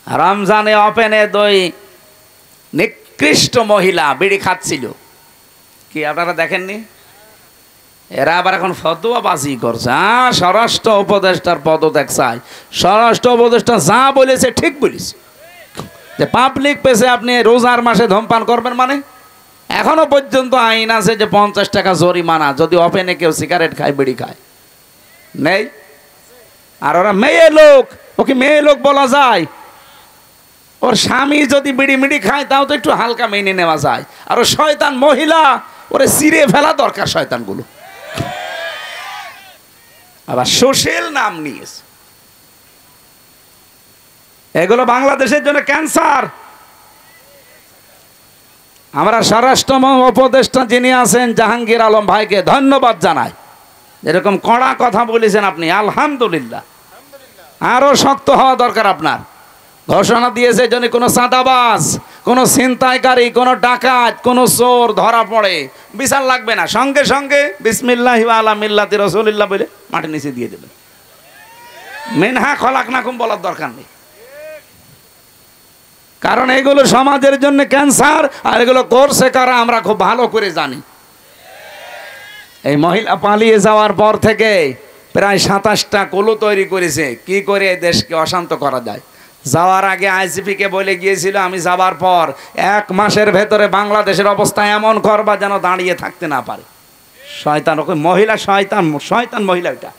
রমজানে ওপেনে দুই নিকৃষ্ট মহিলা বিড়ি খাচ্ছিল। কি আপনারা দেখেননি? এরা আবার এখন ফতোয়াবাজি করছে। স্বরাষ্ট্র উপদেষ্টার পদত্যাগ চাই। স্বরাষ্ট্র উপদেষ্টা যা বলেছে ঠিক বলেছে, যে পাবলিক প্লেসে আপনি রোজার মাসে ধূমপান করবেন, মানে এখনো পর্যন্ত আইন আছে যে 50 টাকা জরিমানা যদি ওপেনে কেউ সিগারেট খায়, বিড়ি খায়। নেই? আর ওরা মেয়ে লোক, ওকে মেয়ে লোক বলা যায়? ওর স্বামী যদি বিড়ি মিড়ি খায় তাও তো একটু হালকা মেনে নেওয়া যায়। আর ও শয়তান মহিলা, ওরে ছিঁড়ে ফেলা দরকার শয়তানগুলো। আবার সোশ্যাল নাম নিয়েছে, এগুলো বাংলাদেশের জন্য ক্যান্সার। আমরা স্বরাষ্ট্র উপদেষ্টা যিনি আছেন জাহাঙ্গীর আলম ভাইকে ধন্যবাদ জানাই, এরকম কড়া কথা বলেছেন আপনি, আলহামদুলিল্লাহ। আরো শক্ত হওয়া দরকার আপনার। ঘোষণা দিয়েছে যেন কোনো চাঁদাবাজ, কোনো ছিনতাইকারী, কোনো ডাকাত, কোনো চোর ধরা পড়ে বিচার লাগবে না, সঙ্গে সঙ্গে বিসমিল্লাহি ওয়া আলা মিল্লাতি রাসূলিল্লাহ বলে মাটির নিচে দিয়ে দেবেন। মিনহা খলাকনাকুম বলার দরকার নেই, কারণ এগুলো সমাজের জন্য ক্যান্সার। আর এগুলো করছে কারা আমরা খুব ভালো করে জানি। এই মহিলা পালিয়ে যাওয়ার পর থেকে প্রায় 27টা কুলু তৈরি করেছে কি করে দেশকে অশান্ত করা যায়। যাওয়ার আগে আইজিপিকে বলে গিয়েছিল, আমি যাওয়ার পর 1 মাসের ভেতরে বাংলাদেশের অবস্থা এমন করবা যেন দাঁড়িয়ে থাকতে না পারে। শয়তান, ওকে মহিলা শয়তান, শয়তান মহিলা এটা।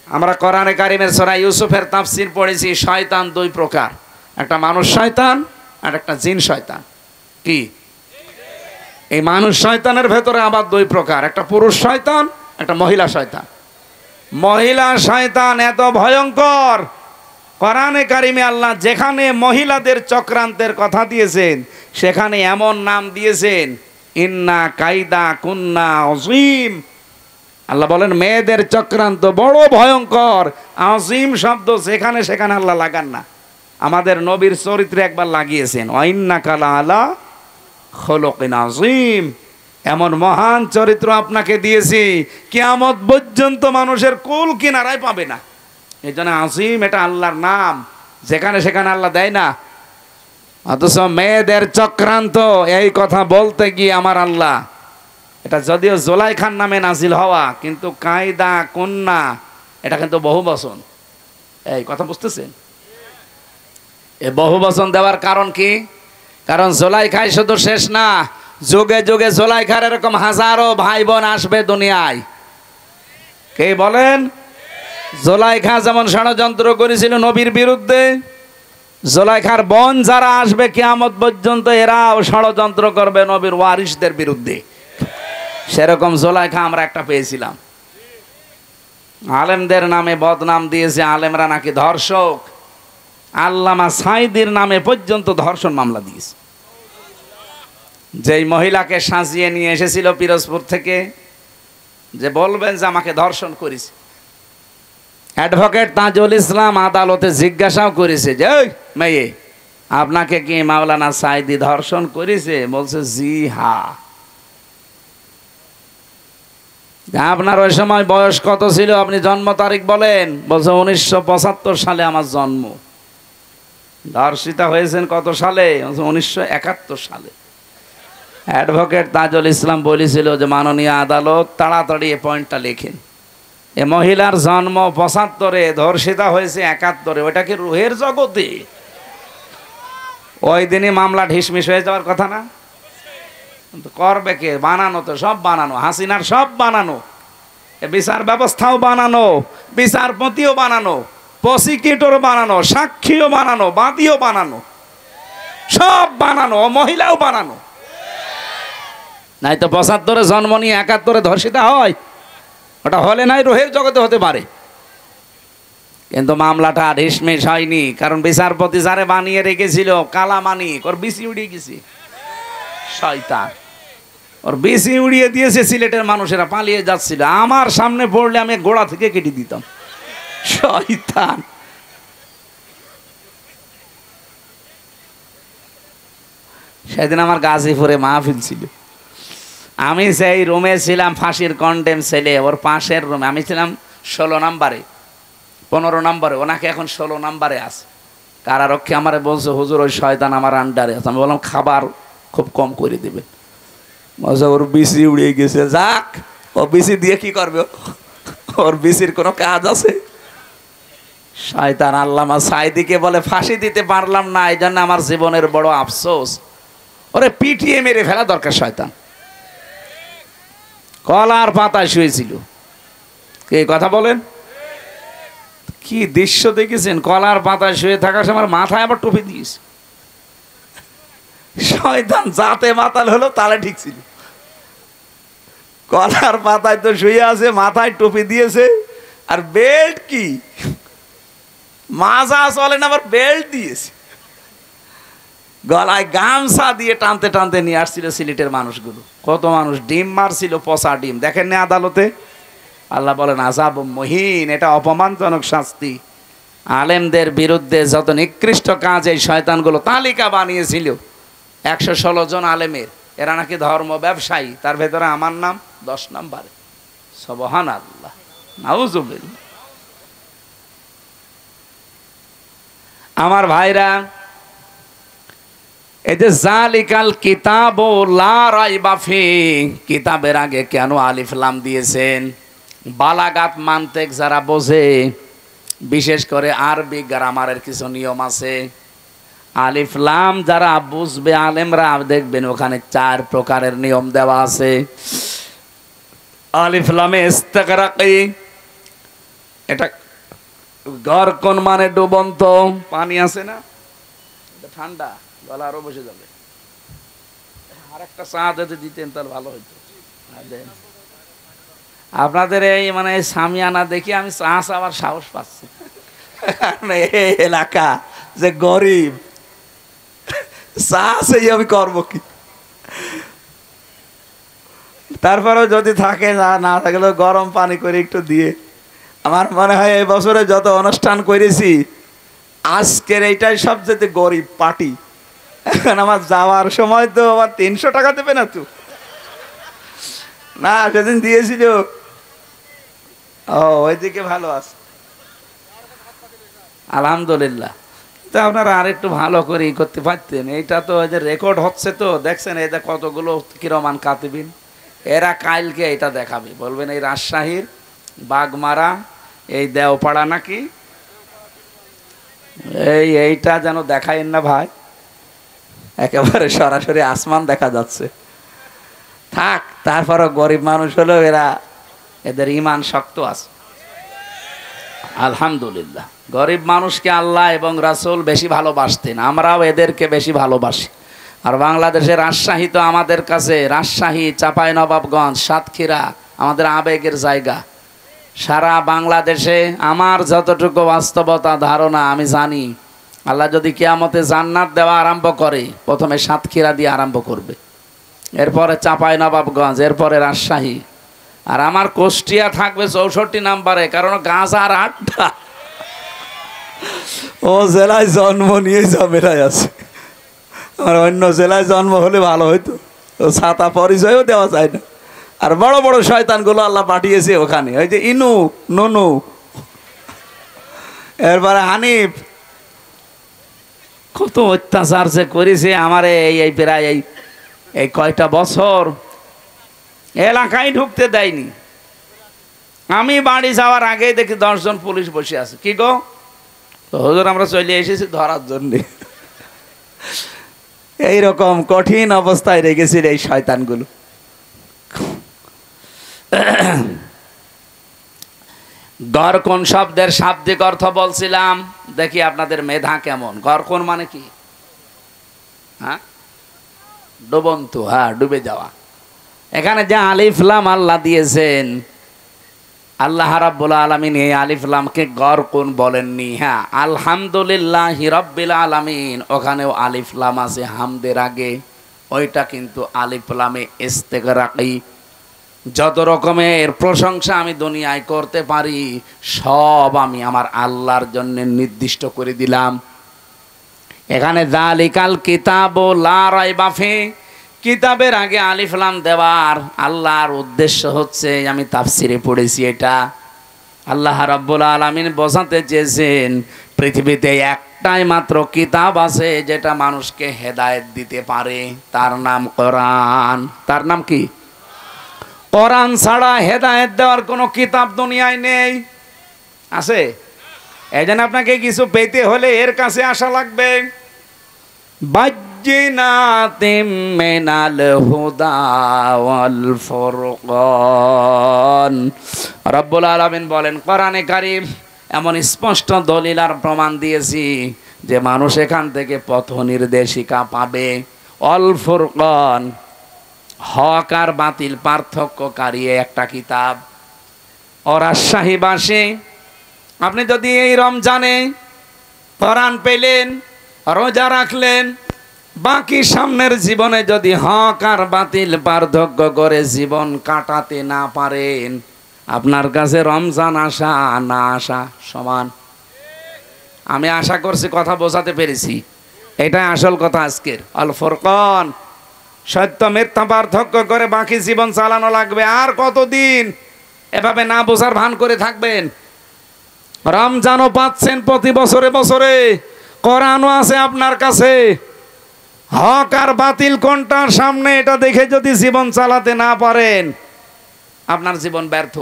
আমরা কোরআনে কারিমের সূরা ইউসুফের তাফসীর পড়েছি, শয়তান 2 প্রকার, একটা মানুষ শয়তান আর একটা জিন শয়তান। কি? এই মানুষ শয়তানের ভেতরে আবার 2 প্রকার, একটা পুরুষ শয়তান, একটা মহিলা শয়তান। মহিলা শয়তান এত ভয়ঙ্কর, কোরআনে কারিমে আল্লাহ যেখানে মহিলাদের চক্রান্তের কথা দিয়েছেন সেখানে এমন নাম দিয়েছেন, ইন্না কাইদা কুন্না আযীম। আল্লাহ বলেন মেয়েদের চক্রান্ত বড় ভয়ঙ্কর। আযীম শব্দ যেখানে সেখানে আল্লাহ লাগান না, আমাদের নবীর চরিত্রে একবার লাগিয়েছেন, ওয়াইন্নাকা লাআলা খুলুকিন আযীম। এমন মহান চরিত্র আপনাকে দিয়েছি কিয়ামত পর্যন্ত মানুষের কুল কিনারায় পাবে না। এই জন্য আযীম এটা আল্লাহর নাম, যেখানে সেখানে আল্লাহ দেয় না। অথচ মেয়েদের চক্রান্ত এই কথা বলতে গিয়ে আমার আল্লাহ, এটা যদিও জুলাইখার নামে নাজিল হওয়া, কিন্তু কায়দা কন্যা এটা কিন্তু বহুবচন। এই কথা বুঝতেছেন? এই বহুবচন দেওয়ার কারণ কি? কারণ জুলাইখাই শুধু শেষ না, যুগে যুগে জুলাইখার এরকম হাজারো ভাই বোন আসবে দুনিয়ায়। কে বলেন? জুলাইখা যেমন ষড়যন্ত্র করেছিল নবীর বিরুদ্ধে, জুলাইখার বোন যারা আসবে কিয়ামত পর্যন্ত এরাও ষড়যন্ত্র করবে নবীর ওয়ারিসদের বিরুদ্ধে। সেরকম জুলাইখা আমরা একটা পেয়েছিলাম। আলেমদের নামে বদনাম দিয়েছে, আলেমরা নাকি ধর্ষক। আল্লামা সাঈদীর নামে পর্যন্ত ধর্ষণ মামলা দিয়েছে। যেই মহিলাকে সাজিয়ে নিয়ে এসেছিল পিরোজপুর থেকে, যে বলবেন যে আমাকে ধর্ষণ করেছে, অ্যাডভোকেট তাজুল ইসলাম আদালতে জিজ্ঞাসাও করেছে যে ওই মেয়ে, আপনাকে কি মাওলানা সাঈদী ধর্ষণ করেছে? বলছে জি হ্যাঁ। আপনার ওই সময় বয়স কত ছিল? আপনি জন্ম তারিখ বলেন। বলছে 1975 সালে আমার জন্ম। ধর্ষিতা হয়েছেন কত সালে? 1971 সালে। অ্যাডভোকেট তাজুল ইসলাম বলেছিল যে মাননীয় আদালত তাড়াতাড়ি এই পয়েন্টটা লেখেন, এ মহিলার জন্ম 75-এ, ধর্ষিতা হয়েছে 71-এ, ওইটা কি রুহের জগতে? ওই দিনই মামলা ঢিসমিস হয়ে যাওয়ার কথা না? করবে কে? বানানো তো, সব বানানো, হাসিনার সব বানানো, বিচার ব্যবস্থাও বানানো, বিচারপতিও বানানো, প্রসিকিউটর বানানো, সাক্ষীও বানানো, বাদীও বানানো, সব বানানো, মহিলাও বানানো। নাই তো 75-এ জন্ম নিয়ে 71-এ ধর্ষিতা হয়? ওটা হলে নাই রুহের জগতে হতে পারে, কিন্তু মামলাটা ঢিসমিস হয়নি। কারণ বিচারপতি যারে বানিয়ে রেখেছিল কালামানিক, ওর বিসি উড়িয়ে গেছে শয়তান, ওর বিসি উড়িয়ে দিয়েছে। সিলেটের মানুষেরা পালিয়ে যাচ্ছিল, আমার সামনে পড়লে আমি গোড়া থেকে কেটে দিতাম। শয়তান। সেদিন আমার গাজীপুরে মাহফিল ছিল, আমি সেই রুমে ছিলাম, ফাঁসির কন্ডেম ছেলে, ওর পাশের রুমে আমি ছিলাম 16 নম্বরে। 15 নম্বরে, ওনাকে এখন 16 নম্বরে আছে। কারারক্ষী আমারে বলছে, হুজুর ওই শয়তান আমার আন্ডারে আছে। আমি বললাম খাবার খুব কম করে দিবেন। বলছে ওর বিসি উড়িয়ে গেছে। যাক, ও বিসি দিয়ে কি করবে? ওর বিসির কোনো কাজ আছে? শয়তান আল্লামা সাইদিকে বলে ফাঁসি দিতে পারলাম না, এই জন্য আমার জীবনের বড় আফসোস। ওরে পিটিয়ে মেরে ফেলা দরকার। শয়তান কলার পাতায় শুয়েছিল। কে কথা বলেন? কি দৃশ্য দেখেছেন? কলার পাতায় শুয়ে থাকার সময় আমার মাথায় আবার টুপি দিয়েছে। শয়তান যাতে মাতাল হলো তালে ঠিক ছিল। কলার পাতায় তো শুয়ে আছে, মাথায় টুপি দিয়েছে, আর বেল্ট কি মাজা চলে না, আবার বেল্ট দিয়েছে। গলায় গামছা দিয়ে টানতে টানতে নিয়ে আসছিল সিলেটের মানুষগুলো। কত মানুষ ডিম মারছিল, পচা ডিম। দেখেন না আদালতে? আল্লাহ বলেন আযাব মুহিন, এটা অপমানজনক শাস্তি। আলেমদের বিরুদ্ধে যত নিকৃষ্ট কাজ এই শয়তানগুলো তালিকা বানিয়েছিল 116 জন আলেমের, এরা নাকি ধর্ম ব্যবসায়ী, তার ভেতরে আমার নাম 10 নম্বরে। সুবহানাল্লাহ, নাউজুবিল্লাহ। আমার ভাইরা, এই যে জালিকাল কিতাব লা রাইবা ফি, কিতাবের আগে কেন আলিফ লাম দিয়েছেন? বালাগাত মান্তেক যারা বোঝে, বিশেষ করে আরবি গ্রামারের কিছু নিয়ম আছে। আলিফ লাম যারা বুঝবে আলেমরা, দেখবেন ওখানে 4 প্রকারের নিয়ম দেওয়া আছে। আলিফ লামে ইস্তিগরাকি, এটা গরকন মানে ডুবন্ত পানি আছে না, এটা ঠান্ডা, গলা আরো বসে যাবে। আর একটা চা যদি দিতেন তাহলে ভালো হইতো। আপনাদের এই মানে সামিয়ানা দেখি আমি চা চাওয়ার সাহস পাচ্ছি। এই এলাকা যে গরিব, চা সেই আমি করবো কি? তারপরেও যদি থাকে, না থাকলেও গরম পানি করে একটু দিয়ে। আমার মনে হয় এই বছরে যত অনুষ্ঠান করেছি, আজকের এইটাই সবচেয়ে গরিব পার্টি। এখন আমার যাওয়ার সময় তো আবার 300 টাকা দেবে না তো? না, সেদিন দিয়েছিল। ও, ওইদিকে ভালো আছে, আলহামদুলিল্লাহ। তো আপনারা আর একটু ভালো করে করতে পারতেন। এইটা তো এই যে রেকর্ড হচ্ছে, তো দেখছেন এই যে কতগুলো কিরমান কাতিবিন, এরা কালকে এটা দেখাবে, বলবেন এই রাজশাহীর বাগমারা, এই দেওপাড়া নাকি, এইটা যেন দেখাইন না ভাই, একেবারে সরাসরি আসমান দেখা যাচ্ছে। থাক, তারপরও গরিব মানুষ হলেও এদের ইমান শক্ত আছে, আলহামদুলিল্লাহ। গরিব মানুষকে আল্লাহ এবং রাসূল বেশি ভালোবাসতেন, আমরাও এদেরকে বেশি ভালোবাসি। আর বাংলাদেশের রাজশাহী তো আমাদের কাছে, রাজশাহী, চাঁপাইনবাবগঞ্জ, সাতক্ষীরা আমাদের আবেগের জায়গা। সারা বাংলাদেশে আমার যতটুকু বাস্তবতা ধারণা আমি জানি, আল্লাহ যদি কিয়ামতে জান্নাত দেওয়া আরম্ভ করে, প্রথমে সাতক্ষীরা দিয়ে আরম্ভ করবে, এরপরে চাঁপাইনবাবগঞ্জ, এরপরে রাজশাহী, আর আমার কুষ্টিয়া থাকবে 64 নম্বরে, কারণ গাঁজার আড্ডা। ও জেলায় জন্ম নিয়ে ঝামেলায় আছে। আর অন্য জেলায় জন্ম হলে ভালো হইতো, ও ছাতা পরিচয়ও দেওয়া যায় না। আর বড় বড় শয়তানগুলো আল্লাহ পাঠিয়েছে ওখানে, ওই যে ইনু, নুনু, এরপরে হানিফ, কত অত্যাচার যে করেছে আমারে। এই প্রায় এই কয়টা বছর এলাকায় ঢুকতে দেয়নি। আমি বাড়ি যাওয়ার আগেই দেখি 10 জন পুলিশ বসে আছে। কি গো? হুজুর আমরা চলে এসেছি ধরার জন্য। এইরকম কঠিন অবস্থায় রেখেছিল এই শয়তানগুলো। গরকন শব্দের শাব্দিক অর্থ বলছিলাম, দেখি আপনাদের মেধা কেমন। গরকন মানে কি? হ্যাঁ, ডুবন্ত, হ্যাঁ, ডুবে যাওয়া। এখানে যে আলিফ লাম আল্লাহ দিয়েছেন, আল্লাহ রাব্বুল আলামিন এই আলিফ লামকে গরকন বলেননি। হ্যাঁ, আলহামদুলিল্লাহি রাব্বিল আলামিন, ওখানেও আলিফ লাম আছে হামদের আগে, ওইটা কিন্তু আলিফ লামে ইস্তিগরাকি। যত রকমের প্রশংসা আমি দুনিয়ায় করতে পারি, সব আমি আমার আল্লাহর জন্য নির্দিষ্ট করে দিলাম। এখানে যালিকাল কিতাবু লা রাইবা ফি, কিতাবের আগে আলিফ লাম দেওয়ার আল্লাহর উদ্দেশ্য হচ্ছে, আমি তাফসিরে পড়েছি, এটা আল্লাহ রাব্বুল আলামিন বোঝাতে চেয়েছেন পৃথিবীতে একটাই মাত্র কিতাব আছে যেটা মানুষকে হেদায়েত দিতে পারে, তার নাম কোরআন। তার নাম কি? কোরআন ছাড়া হেদায়েত দেওয়ার কোনো কিতাব দুনিয়ায় নেই। আছে? এই জন্য আপনাকে কিছু পেতে হলে এর কাছে আসা লাগবে। বাজ্জিনাতিম মিনাল হুদা ওয়াল ফুরকান। রব্বুল আলামিন বলেন কোরআনে কারীম এমন স্পষ্ট দলিল আর প্রমাণ দিয়েছি যে মানুষ এখান থেকে পথ নির্দেশিকা পাবে। অল ফুরকান, হক আর বাতিল পার্থক্যকারী একটা কিতাব। ও রাজশাহীবাসী, আপনি যদি এই রমজানে কোরআন পেলেন, রোজা রাখলেন, বাকি সামনের জীবনে যদি হক আর বাতিল পার্থক্য করে জীবন কাটাতে না পারেন, আপনার কাছে রমজান আসা না আসা সমান। আমি আশা করছি কথা বোঝাতে পেরেছি। এটাই আসল কথা আজকের। আল ফুরকান, সত্য মিথ্যা পার্থক্য করে বাকি জীবন চালানো লাগবে। আর কতদিন এভাবে না বোঝার ভান করে থাকবেন? রমজানও পাচ্ছেন প্রতি বছরে বছরে, কোরআনও আছে আপনার কাছে। হক আর বাতিল কোনটার সামনে এটা দেখে যদি জীবন চালাতে না পারেন, আপনার জীবন ব্যর্থ।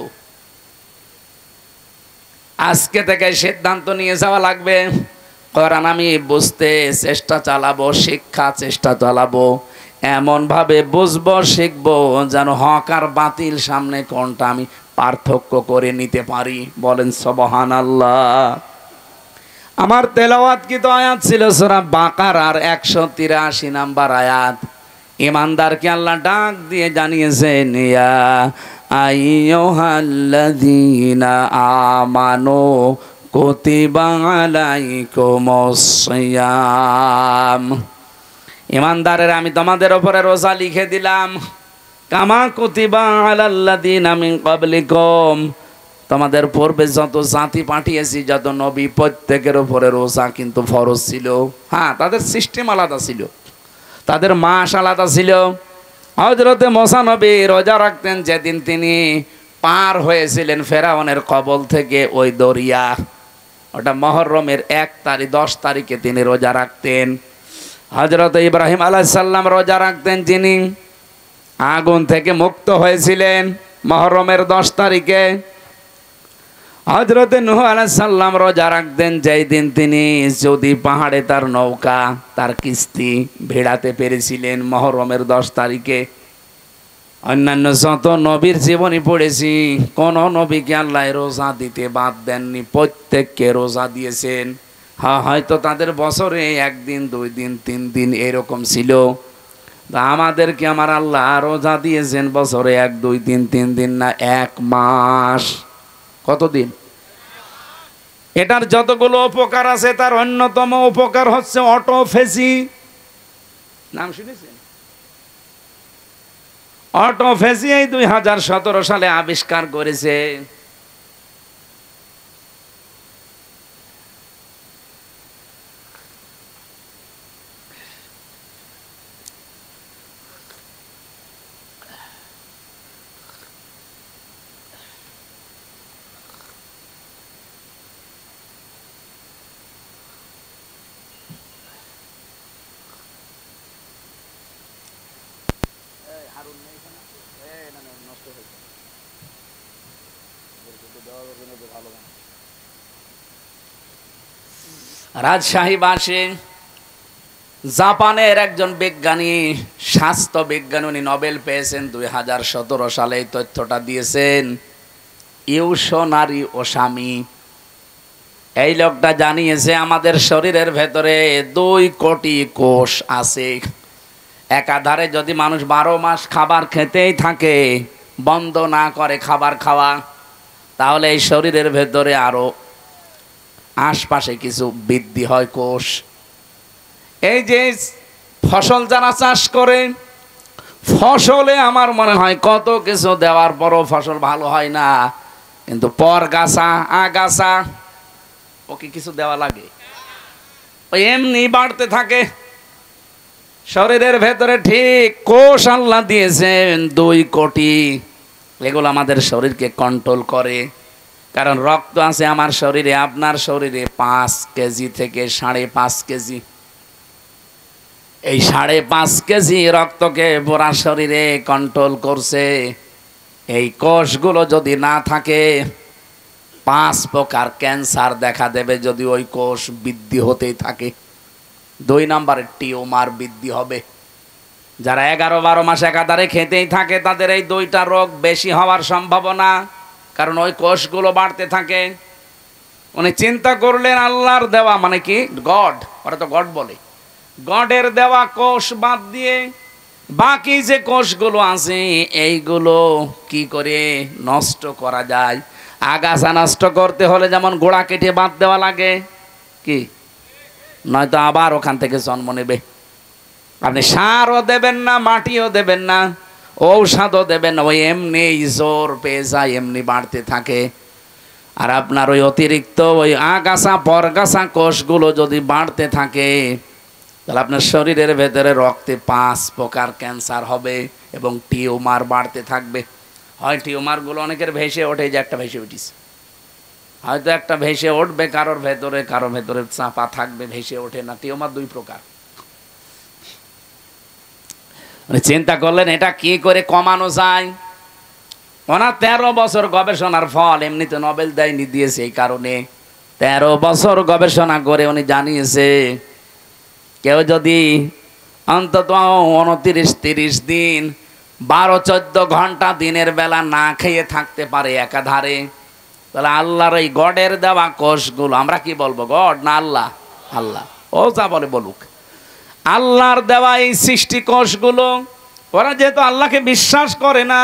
আজকে থেকে সিদ্ধান্ত নিয়ে যাওয়া লাগবে, কোরআন আমি বুঝতে চেষ্টা চালাবো, শিক্ষা চেষ্টা চালাবো, এমন ভাবে বুঝবো শিখবো যেন হক আর বাতিল সামনে কোনটা আমি পার্থক্য করে নিতে পারি। বলেন সুবহানাল্লাহ। আমার তেলাওয়াত কি তো আয়াত ছিল সূরা বাকারার 183 নাম্বার আয়াত। ইমানদারকে আল্লাহ ডাক দিয়ে জানিয়েছেন, ইয়া আইয়ুহাল্লাযীনা আমানু কুতিবা আলাইকুমুস সিয়াম। ইমানদারের আমি তোমাদের উপরে রোজা লিখে দিলাম, কামা কুতিবা আলাল্লাযীনা মিন ক্বাবলিকুম, তোমাদের পূর্বে যত জাতি পাঠিয়েছি, যত নবী, প্রত্যেকের উপরে রোজা কিন্তু ফরজ ছিল। হ্যাঁ, তাদের সিস্টেম আলাদা ছিল, তাদের মাস আলাদা ছিল। হযরতে মুসা নবী রোজা রাখতেন যেদিন তিনি পার হয়েছিলেন ফেরাউনের কবল থেকে ওই দরিয়া, ওটা মুহররমের 10 তারিখে তিনি রোজা রাখতেন। হযরতে ইব্রাহিম আলাইহিস সালাম রোজা রাখতেন, যিনি আগুন থেকে মুক্ত হয়েছিলেন মুহররমের 10 তারিখে। হযরতে নূহ আলাইহিস সালাম রোজা রাখতেন যেই দিন তিনি যদি পাহাড়ে তার নৌকা, তার কিস্তি ভেড়াতে পেরেছিলেন মুহররমের 10 তারিখে। অন্যান্য যত নবীর জীবনী পড়েছি, কোন নবীকে আল্লাহ রোজা দিতে বাদ দেননি, প্রত্যেককে রোজা দিয়েছেন। হ্যাঁ, হয়তো তাদের বছরে 1 দিন 2 দিন 3 দিন এরকম ছিল, আমাদেরকে আমার আল্লাহ রোজা দিয়েছেন বছরে 1 2 3 3 দিন না, 1 মাস। কতদিন? এটার যতগুলো উপকার আছে তার অন্যতম উপকার হচ্ছে অটোফেজি। নাম শুনেছেন? অটোফেজি এই 2017 সালে আবিষ্কার করেছে। রাজশাহীবাসী, জাপানের একজন বিজ্ঞানী, স্বাস্থ্য বিজ্ঞানী, উনি নোবেল পেয়েছেন 2017 সালে। এই তথ্যটা দিয়েছেন ইউশোনারি ওসামি। এই লোকটা জানিয়েছে আমাদের শরীরের ভেতরে 2 কোটি কোষ আছে। একাধারে যদি মানুষ 12 মাস খাবার খেতেই থাকে, বন্ধ না করে খাবার খাওয়া, তাহলে এই শরীরের ভেতরে আরো আশপাশে কিছু বৃদ্ধি হয় কোষ। এই যে ফসল যারা চাষ করে, ফসলে আমার মনে হয় কত কিছু দেওয়ার পরও ফসল ভালো হয় না, কিন্তু পরগাছা, আগাছা, ওকে কিছু দেওয়া লাগে, ওই এমনি বাড়তে থাকে। শরীরের ভেতরে ঠিক কোষ আল্লাহ দিয়েছেন 2 কোটি। এগুলো আমাদের শরীরকে কন্ট্রোল করে। কারণ রক্ত আছে আমার শরীরে, আপনার শরীরে 5 কেজি থেকে 5.5 কেজি। এই 5.5 কেজি রক্তকে পুরা শরীরে কন্ট্রোল করছে। এই কোষগুলো যদি না থাকে 5 প্রকার ক্যান্সার দেখা দেবে যদি ওই কোষ বৃদ্ধি হতেই থাকে। 2 নম্বরে টিউমার বৃদ্ধি হবে। যারা 11-12 মাস একাধারে খেতেই থাকে তাদের এই 2টা রোগ বেশি হওয়ার সম্ভাবনা, কারণ ওই কোষগুলো বাড়তে থাকে। উনি চিন্তা করলেন আল্লাহর দেওয়া, মানে কি গড, ওরা তো গড বলে, গডের দেওয়া কোষ বাদ দিয়ে বাকি যে কোষগুলো আছে এইগুলো কি করে নষ্ট করা যায়। আগাছা নষ্ট করতে হলে যেমন গোড়া কেটে বাদ দেওয়া লাগে, কি নয়তো আবার ওখান থেকে জন্ম নেবে। আপনি সারও দেবেন না, মাটিও দেবেন না, ঔষধও দেবেন না, ওই এমনি জোর পেয়ে যায়, এমনি বাড়তে থাকে। আর আপনার ওই অতিরিক্ত ওই আগাছা পরগাছা কোষগুলো যদি বাড়তে থাকে তাহলে আপনার শরীরের ভেতরে রক্তে 5 প্রকার ক্যান্সার হবে এবং টিউমার বাড়তে থাকবে। হয় টিউমারগুলো অনেকের ভেসে ওঠে, যে একটা ভেসে উঠিস, হয়তো একটা ভেসে উঠবে কারোর ভেতরে চাপা থাকবে, ভেসে ওঠে না। টিউমার 2 প্রকার। চিন্তা করলেন এটা কি করে কমানো যায়। ওনার 13 বছর গবেষণার ফল, এমনিতে নোবেল দেয়নি, দিয়েছে এই কারণে 13 বছর গবেষণা করে উনি জানিয়েছে কেউ যদি অন্তত 29-30 দিন 12-14 ঘন্টা দিনের বেলা না খেয়ে থাকতে পারে একাধারে, তাহলে আল্লাহর এই গডের দেওয়া কোষগুলো, আমরা কি বলবো গড না আল্লাহ? আল্লাহ। ও যা বলে বলুক, আল্লাহর দেওয়া এই সৃষ্টি কোষগুলো, ওরা যেহেতু আল্লাহকে বিশ্বাস করে না,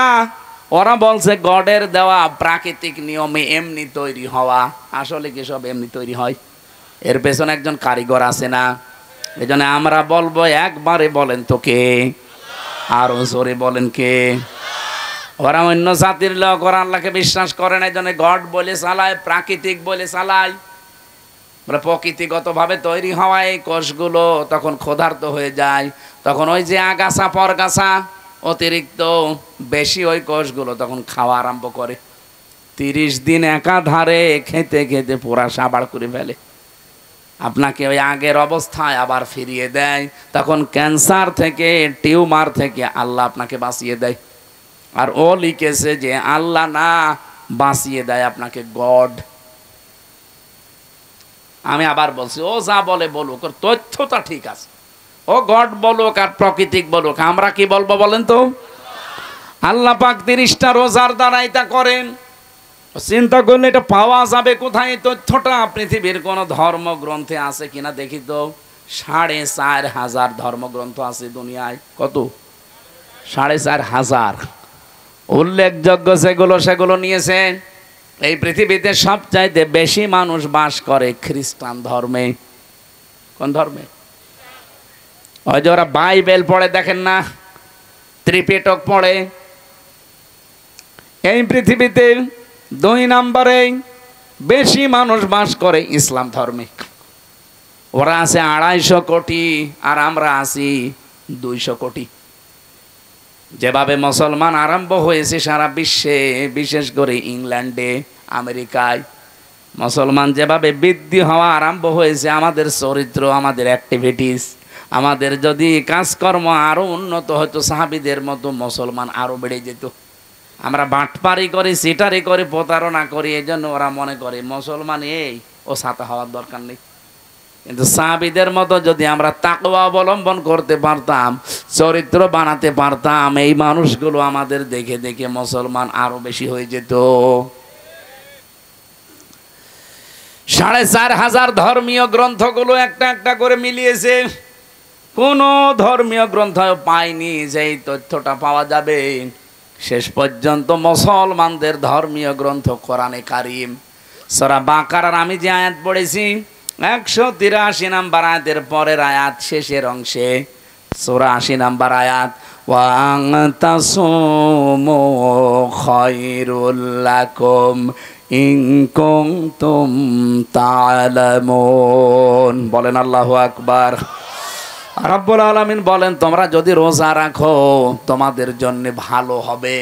ওরা বলছে গডের দেওয়া প্রাকৃতিক নিয়মে এমনি তৈরি হওয়া। আসলে কি সব এমনি তৈরি হয়? এর পেছনে একজন কারিগর আছে না? এই জন্য আমরা বলবো একবারে বলেন তো কে, আরো জোরে বলেন কে। ওরা অন্য জাতির লোক, ওরা আল্লাহকে বিশ্বাস করে না, এই জন্য গড বলে চালায়, প্রাকৃতিক বলে চালায়। প্রকৃতিগতভাবে তৈরি হওয়া এই কোষগুলো তখন ক্ষুধার্ত হয়ে যায়, তখন ওই যে আগাছা পরগাছা অতিরিক্ত বেশি ওই কোষগুলো তখন খাওয়া আরম্ভ করে। 30 দিন একাধারে খেতে খেতে পুরা সাবাড় করে ফেলে, আপনাকে ওই আগের অবস্থায় আবার ফিরিয়ে দেয়। তখন ক্যান্সার থেকে, টিউমার থেকে আল্লাহ আপনাকে বাঁচিয়ে দেয়। আর ও লিখেছে যে আল্লাহ না, বাঁচিয়ে দেয় আপনাকে গড। আমি আবার বলছি, ও যা বলে বলুক, ওর তথ্যটা ঠিক আছে, ও গড বলুক আর প্রাকৃতিক বলুক, আমরা কি বলবো বলেন তো? আল্লাহ পাক 30টা রোজার দ্বারা এটা করেন। চিন্তা করলে এটা পাওয়া যাবে কোথায়? এই তথ্যটা পৃথিবীর কোন ধর্মগ্রন্থে আছে কিনা দেখি তো। 4,500 ধর্মগ্রন্থ আছে দুনিয়ায়। কত? 4,500। উল্লেখযোগ্য সেগুলো নিয়েছে। এই পৃথিবীতে সবচাইতে বেশি মানুষ বাস করে খ্রিস্টান ধর্মে। কোন ধর্মে? ওই যে ওরা বাইবেল পড়ে, দেখেন না, ত্রিপিটক পড়ে। এই পৃথিবীতে 2 নম্বরে বেশি মানুষ বাস করে ইসলাম ধর্মে। ওরা আছে 250 কোটি আর আমরা আছি 200 কোটি। যেভাবে মুসলমান আরম্ভ হয়েছে সারা বিশ্বে, বিশেষ করে ইংল্যান্ডে, আমেরিকায়, মুসলমান যেভাবে বৃদ্ধি হওয়া আরম্ভ হয়েছে, আমাদের চরিত্র, আমাদের অ্যাক্টিভিটিস, আমাদের যদি কাজকর্ম আরো উন্নত হতো সাহাবীদের মতো, মুসলমান আরো বেড়ে যেত। আমরা বাটপারি করি, সিটারি করি, প্রতারণা করি, এই জন্য ওরা মনে করে মুসলমান এই, ও ছাতা হওয়ার দরকার নেই। কিন্তু সাহাবীদের মতো যদি আমরা তাকওয়া অবলম্বন করতে পারতাম, চরিত্র বানাতে পারতাম, এই মানুষগুলো আমাদের দেখে দেখে মুসলমান আরো বেশি হয়ে যেত। 4,500 ধর্মীয় গ্রন্থগুলো একটা একটা করে মিলিয়েছে। কোন ধর্মীয় গ্রন্থ পাইনি যে এই তথ্যটা পাওয়া যাবে। শেষ পর্যন্ত মুসলমানদের ধর্মীয় গ্রন্থ কোরআনে কারিম, সূরা বাকারার আমি যে আয়াত পড়েছি 183 নম্বর আয়াতের পরের আয়াত শেষের অংশে, সূরা 80 নম্বর আয়াত, ওয়া আনতাসুমু খায়রুল লাকুম ইন কুনতুম তা'লামুন। বলেন আল্লাহু আকবার। রব্বুল আলামিন বলেন, তোমরা যদি রোজা রাখো তোমাদের জন্য ভালো হবে,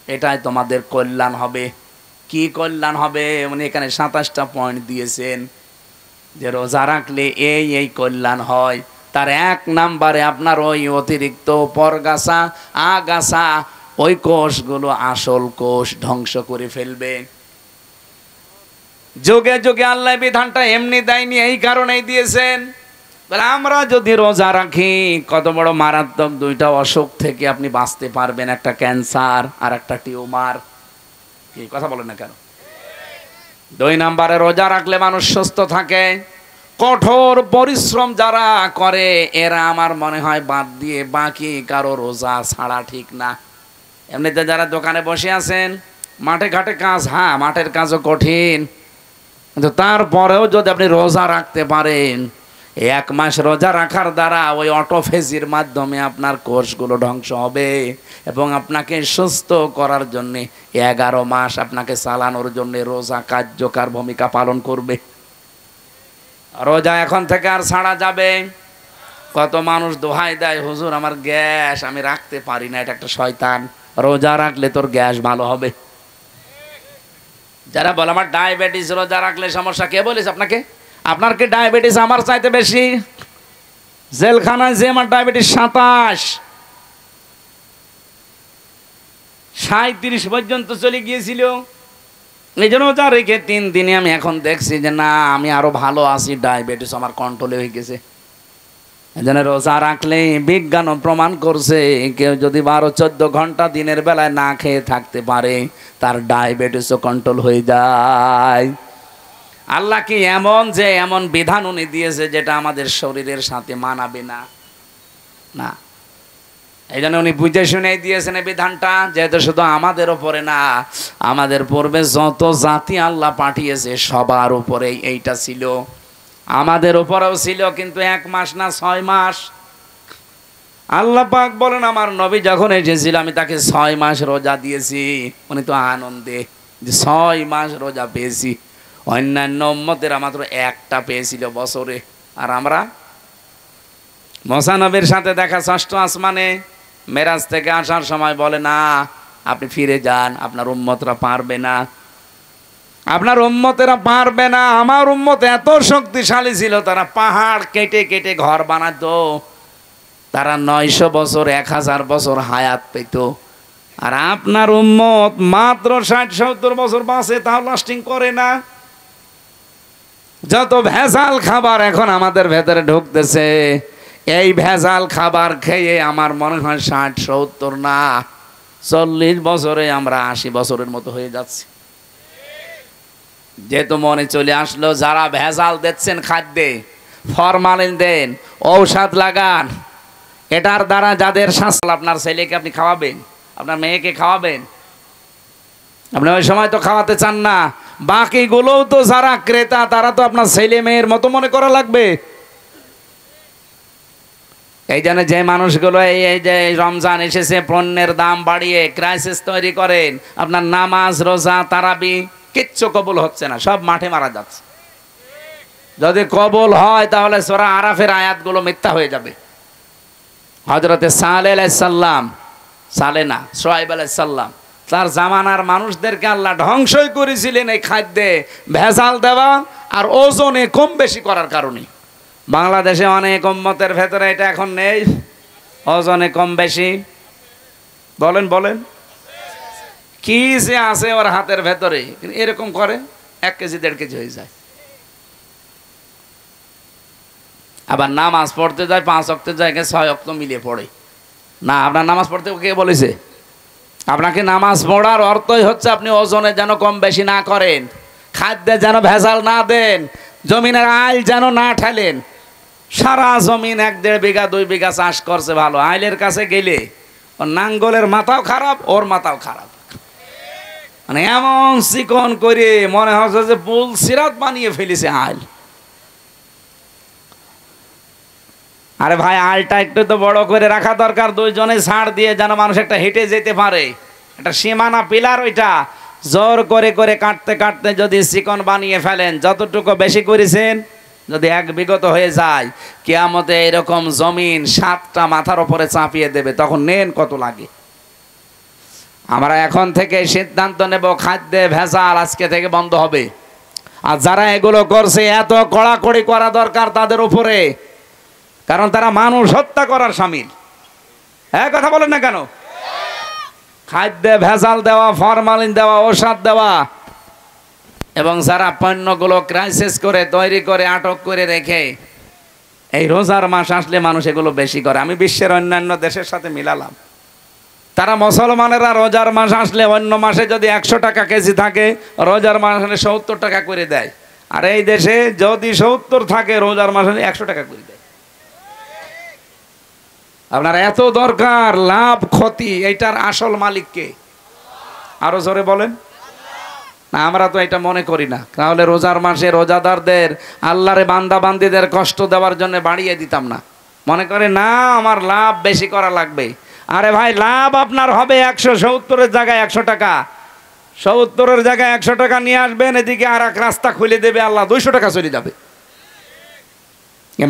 এটাই তোমাদের কল্যাণ হবে। কি কল্যাণ হবে, উনি এখানে 27টা পয়েন্ট দিয়েছেন যে রোজা রাখলে এই এই কল্যাণ হয়। তার 1 নাম্বারে আপনার ওই অতিরিক্ত পরগাছা আগাছা ওই কোষগুলো আসল কোষ ধ্বংস করে ফেলবে। যুগে যুগে আল্লাহ বিধানটা এমনি দেয়নি, এই কারণেই দিয়েছেন। আমরা যদি রোজা রাখি কত বড় মারাত্মক 2টা অসুখ থেকে আপনি বাঁচতে পারবেন, একটা ক্যান্সার আর একটা টিউমার। কি কথা বলেন না কেন? 2 নাম্বারে রোজা রাখলে মানুষ সুস্থ থাকে। কঠোর পরিশ্রম যারা করে এরা আমার মনে হয় বাদ দিয়ে বাকি কারো রোজা ছাড়া ঠিক না। এমনিতে যারা দোকানে বসে আছেন, মাঠে ঘাটে কাজ, হ্যাঁ মাঠের কাজও কঠিন, কিন্তু তারপরেও যদি আপনি রোজা রাখতে পারেন, 1 মাস রোজা রাখার দ্বারা ওই অটোফেজির মাধ্যমে আপনার কোষগুলো ধ্বংস হবে এবং আপনাকে সুস্থ করার জন্য 11 মাস আপনাকে চালানোর জন্য রোজা কার্যকর ভূমিকা পালন করবে। রোজা এখন থেকে আর ছাড়া যাবে। কত মানুষ দোহাই দেয়, হুজুর আমার গ্যাস, আমি রাখতে পারি না, এটা একটা শয়তান। রোজা রাখলে তোর গ্যাস ভালো হবে। যারা বলে আমার ডায়াবেটিস, রোজা রাখলে সমস্যা, কে বলেছে আপনাকে? আপনার কি ডায়াবেটিস আমার চাইতে বেশি? জেলখানায় যে আমার ডায়াবেটিস 37 পর্যন্ত চলে গিয়েছিল। এই জন্য রোজা রেখে 3 দিনে আমি এখন দেখছি যে না, আমি আরো ভালো আছি, ডায়াবেটিস আমার কন্ট্রোলে হয়ে গেছে। এই জন্য রোজা রাখলে বিজ্ঞানও প্রমাণ করছে কেউ যদি 12-14 ঘন্টা দিনের বেলায় না খেয়ে থাকতে পারে, তার ডায়াবেটিসও কন্ট্রোল হয়ে যায়। আল্লাহ কি এমন যে এমন বিধান উনি দিয়েছে যেটা আমাদের শরীরের সাথে মানাবে না? না, এই জন্য উনি বুঝে শুনে দিয়েছেন এই বিধানটা, যেহেতু শুধু আমাদের উপরে না, আমাদের পূর্বে যত জাতি আল্লাহ পাঠিয়েছে সবার উপরে এইটা ছিল, আমাদের উপরেও ছিল, কিন্তু 1 মাস না 6 মাস। আল্লাহ পাক বলেন আমার নবী যখন এসেছিল আমি তাকে 6 মাস রোজা দিয়েছি। উনি তো আনন্দে যে 6 মাস রোজা পেয়েছি। অন্যান্য উম্মতেরা মাত্র 1টা পেয়েছিল বছরে। আর আমরা মুসা নবীর সাথে দেখা 6ষ্ঠ আসমানে মেরাজ থেকে আসার সময় বলে না, আপনি ফিরে যান, আপনার উম্মতরা পারবে না, আপনার উম্মতেরা পারবে না। আমার উম্মত এত শক্তিশালী ছিল, তারা পাহাড় কেটে কেটে ঘর বানাতো, তারা 900 বছর 1000 বছর হায়াত পেত। আর আপনার উম্মত মাত্র 60-70 বছর বাঁচে, তাও লাস্টিং করে না। যত ভেজাল খাবার এখন আমাদের ভেতরে ঢুকতেছে, এই ভেজাল খাবার খেয়ে আমার মনে হয় 60-70 না 40 বছরে আমরা 80 বছরের মতো হয়ে যাচ্ছি। যেহেতু মনে চলে আসলো, যারা ভেজাল দিচ্ছেন খাদ্যে, ফরমালিন দেন, ঔষধ লাগান, এটার দ্বারা যাদের স্বাস্থ্য, আপনার ছেলেকে আপনি খাওয়াবেন, আপনার মেয়েকে খাওয়াবেন, আপনি ওই সময় তো খাওয়াতে চান না। বাকিগুলোও তো যারা ক্রেতা, তারা তো আপনার ছেলে মেয়ের মতো মনে করা লাগবে। এই জন্য যে মানুষগুলো এই যে রমজান এসেছে পণ্যের দাম বাড়িয়ে ক্রাইসিস তৈরি করেন, আপনার নামাজ রোজা তারাবি কিচ্ছু কবুল হচ্ছে না, সব মাঠে মারা যাচ্ছে। যদি কবুল হয় তাহলে সূরা আরাফের আয়াতগুলো মিথ্যা হয়ে যাবে। হযরতে সালেহ আলাইহিস সালাম, সালেহ না শুআয়ব আলাইহিস সালাম, তার জামানার মানুষদেরকে আল্লাহ ধ্বংসই করেছিলেন এই খাদ্যে ভেজাল দেওয়া আর ওজনে কম বেশি করার কারণে। বাংলাদেশে অনেক উম্মতের ভেতরে এটা এখন নেই, ওজনে কম বেশি। বলেন বলেন, কি যে আছে ওর হাতের ভেতরে, এরকম করে 1 কেজি 1.5 কেজি হয়ে যায়। আবার নামাজ পড়তে যায় 5 ওয়াক্তের জায়গায় 6 ওয়াক্ত মিলিয়ে পড়ে না। আপনার নামাজ পড়তে কে বলেছে? আপনাকে নামাজ পড়ার অর্থই হচ্ছে আপনি ওজনে যেন কম বেশি না করেন, খাদ্যে যেন ভেজাল না দেন, জমিনের আইল যেন না ঠেলেন। সারা জমিন 1-1.5 বিঘা 2 বিঘা চাষ করছে, ভালো, আইলের কাছে গেলে ওর নাঙ্গলের মাথাও খারাপ, ওর মাথাও খারাপ, মানে এমন চিকন করে মনে হচ্ছে যে পুল সিরাত বানিয়ে ফেলেছে আইল। আরে ভাই, আইলটা একটু তো বড় করে রাখা দরকার, 2 জনে ছাড় দিয়ে যেন মানুষ একটা হেঁটে যেতে পারে, একটা সীমানা পিলার, ওইটা জোর করে করে কাটতে কাটতে যদি চিকন বানিয়ে ফেলেন, যতটুকু বেশি করেছেন যদি 1 বিগত হয়ে যায়, কিয়ামতে এরকম জমিন 7টা মাথার উপরে চাপিয়ে দেবে, তখন নেন কত লাগে। আমরা এখন থেকে সিদ্ধান্ত নেব খাদ্যে ভেজাল আজকে থেকে বন্ধ হবে। আর যারা এগুলো করছে এত কড়াকড়ি করা দরকার তাদের উপরে, কারণ তারা মানুষ হত্যা করার শামিল। হ্যাঁ, কথা বলেন না কেন? খাদ্যে ভেজাল দেওয়া, ফরমালিন দেওয়া, ঔষধ দেওয়া, এবং যারা পণ্যগুলো ক্রাইসিস করে তৈরি করে আটক করে রেখে এই রোজার মাস আসলে মানুষ এগুলো বেশি করে। আমি বিশ্বের অন্যান্য দেশের সাথে মিলালাম, তারা মুসলমানেরা রোজার মাস আসলে অন্য মাসে যদি 100 টাকা কেজি থাকে, রোজার মাস হলে 70 টাকা করে দেয়। আর এই দেশে যদি 70 থাকে, রোজার মাস হলে 100 টাকা করে দেয়। আপনার এত দরকার, লাভ ক্ষতি এইটার আসল মালিক কে? আরো জোরে বলেন না। আমরা তো এটা মনে করি না, তাহলে রোজার মাসে রোজাদারদের, আল্লাহরে বান্দা বান্দিদের কষ্ট দেওয়ার জন্য বাড়িয়ে দিতাম না। মনে করে না আমার লাভ বেশি করা লাগবে। আরে ভাই, লাভ আপনার হবে 170-এর জায়গায় 100 টাকা, 70-এর জায়গায় 100 টাকা নিয়ে আসবেন, এদিকে আর এক রাস্তা খুলে দেবে আল্লাহ, 200 টাকা চলে যাবে।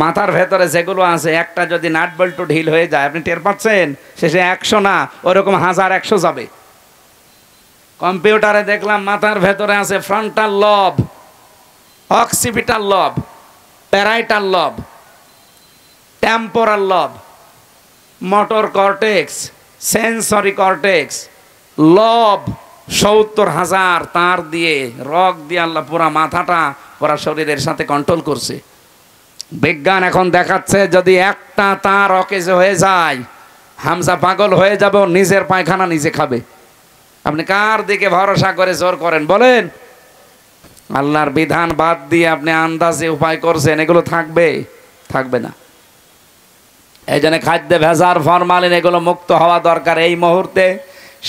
মাথার ভেতরে যেগুলো আছে, একটা যদি নাট বল্টু ঢিল হয়ে যায়, আপনি টের পাচ্ছেন, শেষে 100 না, ওরকম 1000-100 যাবে। কম্পিউটারে দেখলাম মাথার ভেতরে আছে ফ্রন্টাল লব, অক্সিপিটাল লব, প্যারাইটাল লব, টেম্পোরাল লব, মোটর কর্টেক্স, সেন্সরি কর্টেক্স, লব 70,000 তার দিয়ে, রগ দিয়ে আল্লাহ পুরা মাথাটা পুরা শরীরের সাথে কন্ট্রোল করছে। বিজ্ঞান এখন দেখাচ্ছে যদি একটা তার অকেজ হয়ে যায়, হামজা পাগল হয়ে যাবে, নিজের পায়খানা নিজে খাবে। আপনি কার দিকে ভরসা করে জোর করেন বলেন? আল্লাহর বিধান বাদ দিয়ে আপনি আন্দাজে উপায় করছেন, এগুলো থাকবে না। এই জন্য খাদ্যে ভেজাল, ফরমালিন এগুলো মুক্ত হওয়া দরকার। এই মুহূর্তে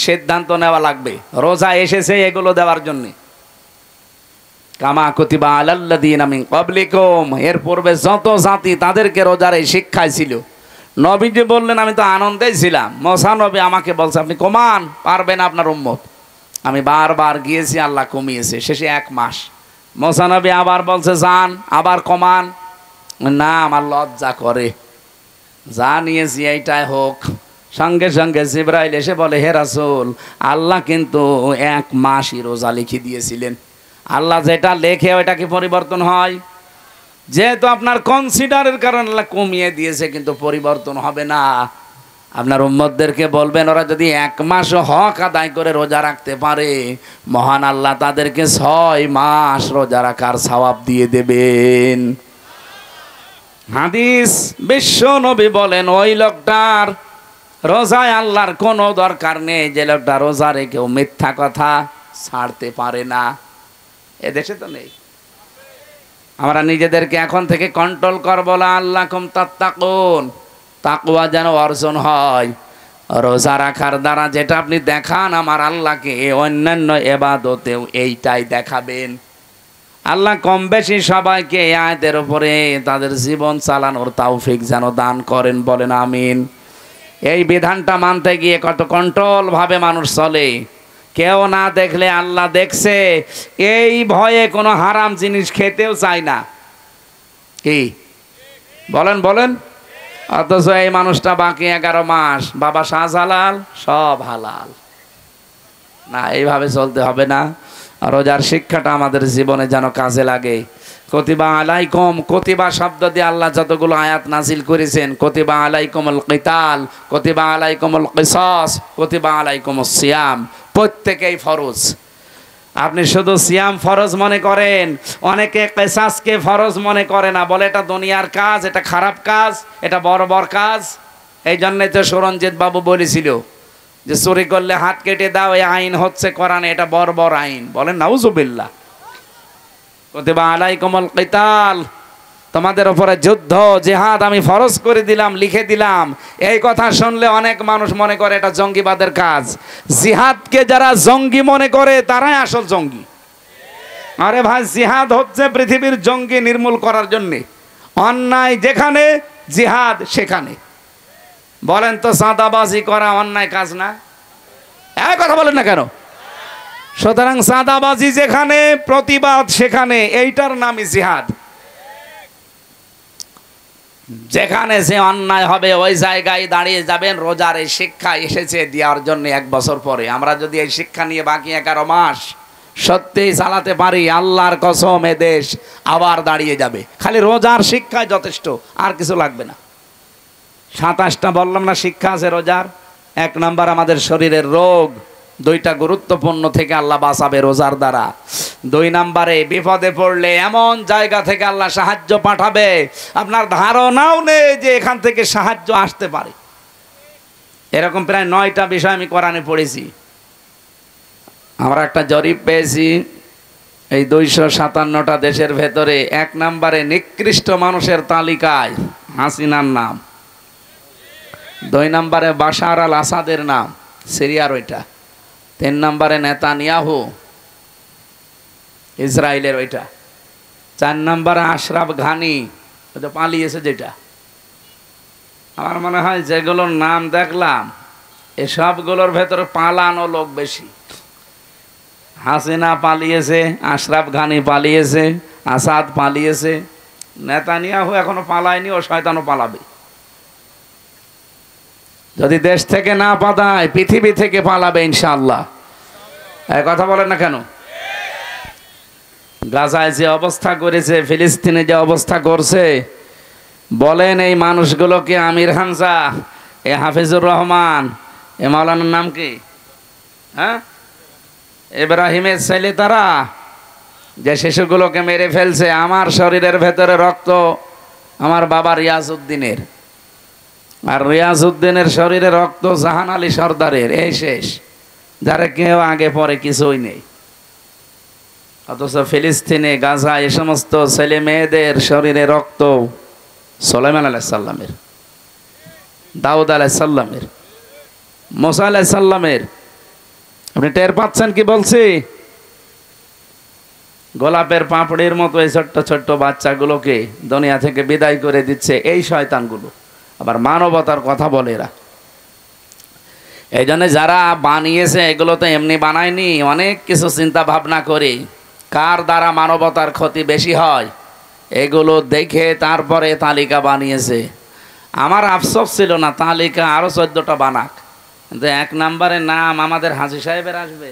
সিদ্ধান্ত নেওয়া লাগবে। রোজা এসেছে এগুলো দেওয়ার জন্য। কামা কুতিবা আলাল্লাযীনা মিন ক্বাবলিকুম, এর পূর্বে যত জাতি তাদেরকে রোজার এই শিক্ষায় ছিল। নবীজি বললেন আমি তো আনন্দেই ছিলাম। মুসা নবী আমাকে বলছে আপনি কমান, পারবেন আপনার উম্মত। আমি বারবার গিয়েছি, আল্লাহ কমিয়েছে, শেষে 1 মাস। মুসা নবী আবার বলছে যান, আবার কমান, না আমার লজ্জা করে, যা নিয়েছি এইটাই হোক। সঙ্গে সঙ্গে জিবরাইল এসে বলে হে রাসূল, আল্লাহ কিন্তু 1 মাসই রোজা লিখে দিয়েছিলেন। আল্লাহ যেটা লেখে ওইটা কি পরিবর্তন হয়? যেহেতু আপনার কনসিডারের কারণে আল্লাহ কমিয়ে দিয়েছে, কিন্তু পরিবর্তন হবে না। আপনার উম্মতদেরকে বলবেন ওরা যদি 1 মাসও হক আদায় করে রোজা রাখতে পারে, মহান আল্লাহ তাদেরকে 6 মাস রোজা রাখার সওয়াব দিয়ে দেবেন। হাদিস, বিশ্ব নবী বলেন ওই লোকটার রোজায় আল্লাহর কোনো দরকার নেই যে লোকটা রোজা রেখেও মিথ্যা কথা ছাড়তে পারে না। এদেশে তো নেই। আমরা নিজেদেরকে এখন থেকে কন্ট্রোল করব, লাআল্লাকুম তাত্তাকুন, তাকওয়া যেন অর্জন হয়। রোজা রাখার দ্বারা যেটা আপনি দেখান আমার আল্লাহকে, অন্যান্য ইবাদতেও এইটাই দেখাবেন। আল্লাহ কম বেশি সবাইকে এই আয়াতের উপরে তাদের জীবন চালানোর তৌফিক যেন দান করেন, বলেন আমিন। এই বিধানটা মানতে গিয়ে কত কন্ট্রোল ভাবে মানুষ চলে। কেউ না দেখলে আল্লাহ দেখছে, এই ভয়ে কোনো হারাম জিনিস খেতেও চায় না। কি বলেন? অথচ এই মানুষটা বাকি 11 মাস বাবা শাহজালাল সব হালাল। না, এইভাবে চলতে হবে না। রোজার শিক্ষাটা আমাদের জীবনে যেন কাজে লাগে। কুতিবা আলাইকুম, কুতিবা শব্দ দিয়ে আল্লাহ যতগুলো আয়াত নাজিল করেছেন, কুতিবা আলাইকুমুল কিতাল, কুতিবা আলাইকুমুল কিসাস, কুতিবা আলাইকুমুস সিয়াম, প্রত্যেকেই ফরজ। আপনি শুধু সিয়াম ফরজ মনে করেন, অনেকে কিসাসকে ফরজ মনে করে না, বলে এটা দুনিয়ার কাজ, এটা খারাপ কাজ, এটা বড় কাজ। এই জন্যই তো সুরঞ্জিত বাবু বলেছিল যে চুরি করলে হাত কেটে দাও, এই আইন হচ্ছে কোরআনে, এটা বড় আইন। বলেন নাউজুবিল্লাহ। কুতিবা আলাইকুমুল কিতাল, তোমাদের উপরে যুদ্ধ জিহাদ আমি ফরজ করে দিলাম, লিখে দিলাম। এই কথা শুনলে অনেক মানুষ মনে করে এটা জঙ্গিবাদের কাজ। জিহাদকে যারা জঙ্গি মনে করে তারাই আসল জঙ্গি। আরে ভাই, জিহাদ হচ্ছে পৃথিবীর জঙ্গি নির্মূল করার জন্যে। অন্যায় যেখানে, জিহাদ সেখানে। বলেন তো চাঁদাবাজি করা অন্যায় কাজ না? এই কথা বলেন না কেন? সুতরাং চাঁদাবাজি যেখানে, প্রতিবাদ সেখানে, এইটার নামই জিহাদ। যেখানে যে অন্যায় হবে ওই জায়গায় দাঁড়িয়ে যাবেন। রোজার এই শিক্ষা এসেছে দেওয়ার জন্য 1 বছর পরে। আমরা যদি এই শিক্ষা নিয়ে বাকি 11 মাস সত্যি চালাতে পারি, আল্লাহর কসম এ দেশ আবার দাঁড়িয়ে যাবে। খালি রোজার শিক্ষায় যথেষ্ট, আর কিছু লাগবে না। 27টা বললাম না শিক্ষা আছে রোজার। 1 নাম্বার আমাদের শরীরের রোগ 2টা গুরুত্বপূর্ণ থেকে আল্লাহ বাঁচাবে রোজার দ্বারা। 2 নাম্বারে বিপদে পড়লে এমন জায়গা থেকে আল্লাহ সাহায্য পাঠাবে আপনার ধারণাও নেই যে এখান থেকে সাহায্য আসতে পারে। এরকম প্রায় 9টা বিষয় আমি কোরআনে পড়েছি। আমরা একটা জরিপ পেয়েছি, এই 257টা দেশের ভেতরে 1 নাম্বারে নিকৃষ্ট মানুষের তালিকায় হাসিনার নাম, 2 নাম্বারে বাশার আল আসাদের নাম, সিরিয়ার ওইটা, 3 নাম্বারে নেতানিয়াহু ইসরায়েলের ওইটা, 4 নাম্বারে আশরাফ ঘানি ওটা পালিয়েছে যেটা। আমার মনে হয় যেগুলোর নাম দেখলাম এসবগুলোর ভেতরে পালানো লোক বেশি। হাসিনা পালিয়েছে, আশরাফ ঘানি পালিয়েছে, আসাদ পালিয়েছে, নেতানিয়াহু এখনো পালায়নি, ও শয়তানও পালাবে। যদি দেশ থেকে না পালায় পৃথিবী থেকে পালাবে ইনশাআল্লাহ। এই কথা বলেন না কেন? গাজায় যে অবস্থা করেছে, ফিলিস্তিনে যে অবস্থা করছে, বলেন এই মানুষগুলোকে আমির হামজা, এ হাফিজুর রহমান, এ মাওলানার নাম কি, হ্যাঁ, ইব্রাহিমের ছেলে, তারা যে শিশুগুলোকে মেরে ফেলছে, আমার শরীরের ভেতরে রক্ত আমার বাবা রিয়াজউদ্দিনের, আর রিয়াজউদ্দিনের শরীরে রক্ত জাহান আলী সর্দারের, এই শেষ, যারা কেউ আগে পরে কিছুই নেই। অথচ ফিলিস্তিনে, গাজা, এ সমস্ত ছেলে মেয়েদের শরীরে রক্ত সুলাইমান আলাইহিস সালামের, দাউদ আলাইহিস সালামের, মুসা আলাইহিস সালামের। আপনি টের পাচ্ছেন কি বলছি? গোলাপের পাপড়ির মতো এই ছোট্ট ছোট্ট বাচ্চাগুলোকে দুনিয়া থেকে বিদায় করে দিচ্ছে এই শয়তানগুলো। আবার মানবতার কথা বলে এরা। এই জন্য যারা বানিয়েছে এগুলো তো এমনি বানায়নি, অনেক কিছু চিন্তা ভাবনা করে কার দ্বারা মানবতার ক্ষতি বেশি হয় এগুলো দেখে তারপরে তালিকা বানিয়েছে। আমার আফসোস ছিল না তালিকা আরো 14টা বানাক, কিন্তু 1 নাম্বারে নাম আমাদের হাজী সাহেবের আসবে।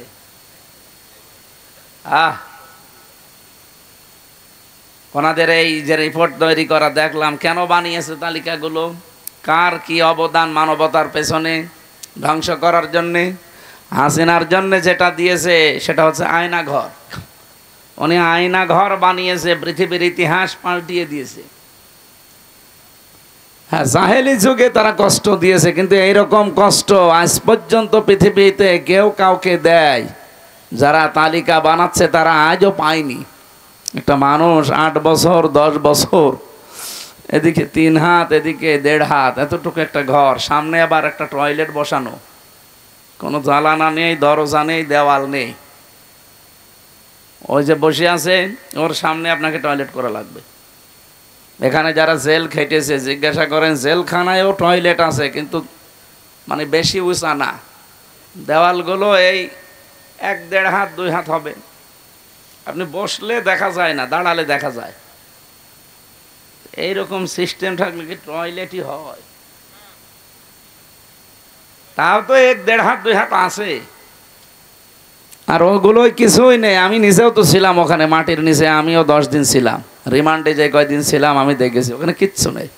ওনাদের এই যে রিপোর্ট তৈরি করা দেখলাম, কেন বানিয়েছে তালিকাগুলো, কার কি অবদান মানবতার পেছনে ধ্বংস করার জন্যে। হাসিনার জন্য যেটা দিয়েছে সেটা হচ্ছে আয়না ঘর। উনি আয়না ঘর বানিয়েছে, পৃথিবীর ইতিহাস পাল্টিয়ে দিয়েছে। হ্যাঁ, জাহেলি যুগে তারা কষ্ট দিয়েছে, কিন্তু এইরকম কষ্ট আজ পর্যন্ত পৃথিবীতে কেউ কাউকে দেয় যারা তালিকা বানাচ্ছে তারা আজও পায়নি। একটা মানুষ 8 বছর 10 বছর, এদিকে 3 হাত এদিকে 1.5 হাত, এতটুকু একটা ঘর, সামনে আবার একটা টয়লেট বসানো, কোনো জ্বালানা নেই, দরজা নেই, দেওয়াল নেই। ওই যে বসে আছে ওর সামনে আপনাকে টয়লেট করা লাগবে। এখানে যারা জেল খেটেছে জিজ্ঞাসা করেন, জেলখানায়ও টয়লেট আছে, কিন্তু মানে বেশি উঁচা না, দেওয়ালগুলো এই 1-1.5 হাত 2 হাত হবে। আপনি বসলে দেখা যায় না, দাঁড়ালে দেখা যায়। এইরকম সিস্টেম থাকলে কি টয়লেটই হয়? তাও তো 1-1.5 হাত 2 হাত আছে, আর ওগুলোই কিছুই নেই। আমি নিজেও তো ছিলাম ওখানে মাটির নিচে, আমিও 10 দিন ছিলাম রিমান্ডে, যে কয়দিন ছিলাম আমি দেখেছি ওখানে কিচ্ছু নেই।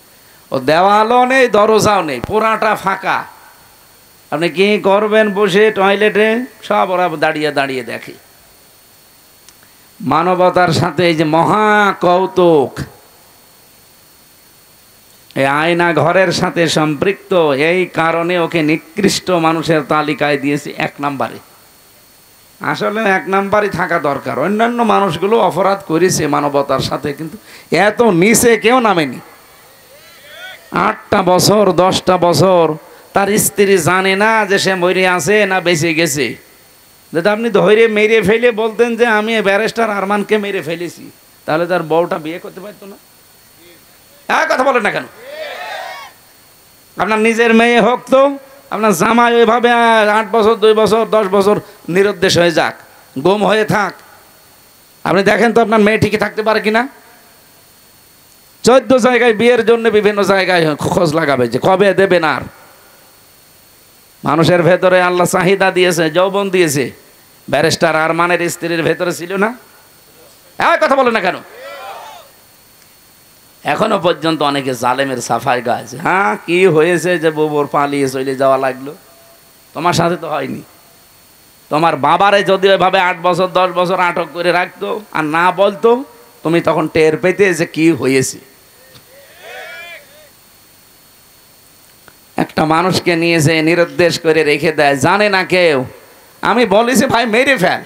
ও দেওয়ালও নেই, দরজাও নেই, পুরাটা ফাঁকা। আপনি কি করবেন বসে টয়লেটে? সব ওরা দাঁড়িয়ে দাঁড়িয়ে দেখে। মানবতার সাথে এই যে মহা কৌতুক, এই আয়না ঘরের সাথে সম্পৃক্ত, এই কারণে ওকে নিকৃষ্ট মানুষের তালিকায় দিয়েছে 1 নাম্বারে। আসলে 1 নাম্বারই থাকা দরকার। অন্যান্য মানুষগুলো অপরাধ করেছে মানবতার সাথে, কিন্তু এত নিচে কেউ নামেনি। 8টা বছর 10টা বছর তার স্ত্রী জানে না যে সে মরে আছে না বেঁচে গেছে। যদি আপনি ধরে মেরে ফেলে বলতেন যে আমি ব্যারিস্টার আরমানকে মেরে ফেলেছি, তাহলে তার বউটা বিয়ে করতে পারতো না? কথা বলেন না কেন? আপনার নিজের মেয়ে হোক, তো আপনার জামাই ওইভাবে 8 বছর 2 বছর 10 বছর নিরুদ্দেশ হয়ে যাক, গুম হয়ে থাক, আপনি দেখেন তো আপনার মেয়ে ঠিকই থাকতে পারে কিনা? 14 জায়গায় বিয়ের জন্য বিভিন্ন জায়গায় খোঁজ লাগাবে যে কবে দেবেন। আর মানুষের ভেতরে আল্লাহ চাহিদা দিয়েছে, যৌবন দিয়েছে। ব্যারিস্টার আরমানের স্ত্রীর ভেতরে ছিল না? কথা বলে না কেন? এখনো পর্যন্ত অনেকে জালেমের সাফাই গাইছে। হ্যাঁ, কি হয়েছে যে বউর পালিয়ে চলে যাওয়া লাগলো? তোমার সাথে তো হয়নি। তোমার বাবারে যদি ওইভাবে 8 বছর 10 বছর আটক করে রাখতো আর না বলতো, তুমি তখন টের পেতে যে কি হয়েছে। একটা মানুষকে নিয়ে যে নিরুদ্দেশ করে রেখে দেয়, জানে না কেউ। আমি বলেছি ভাই মেরে ফেল।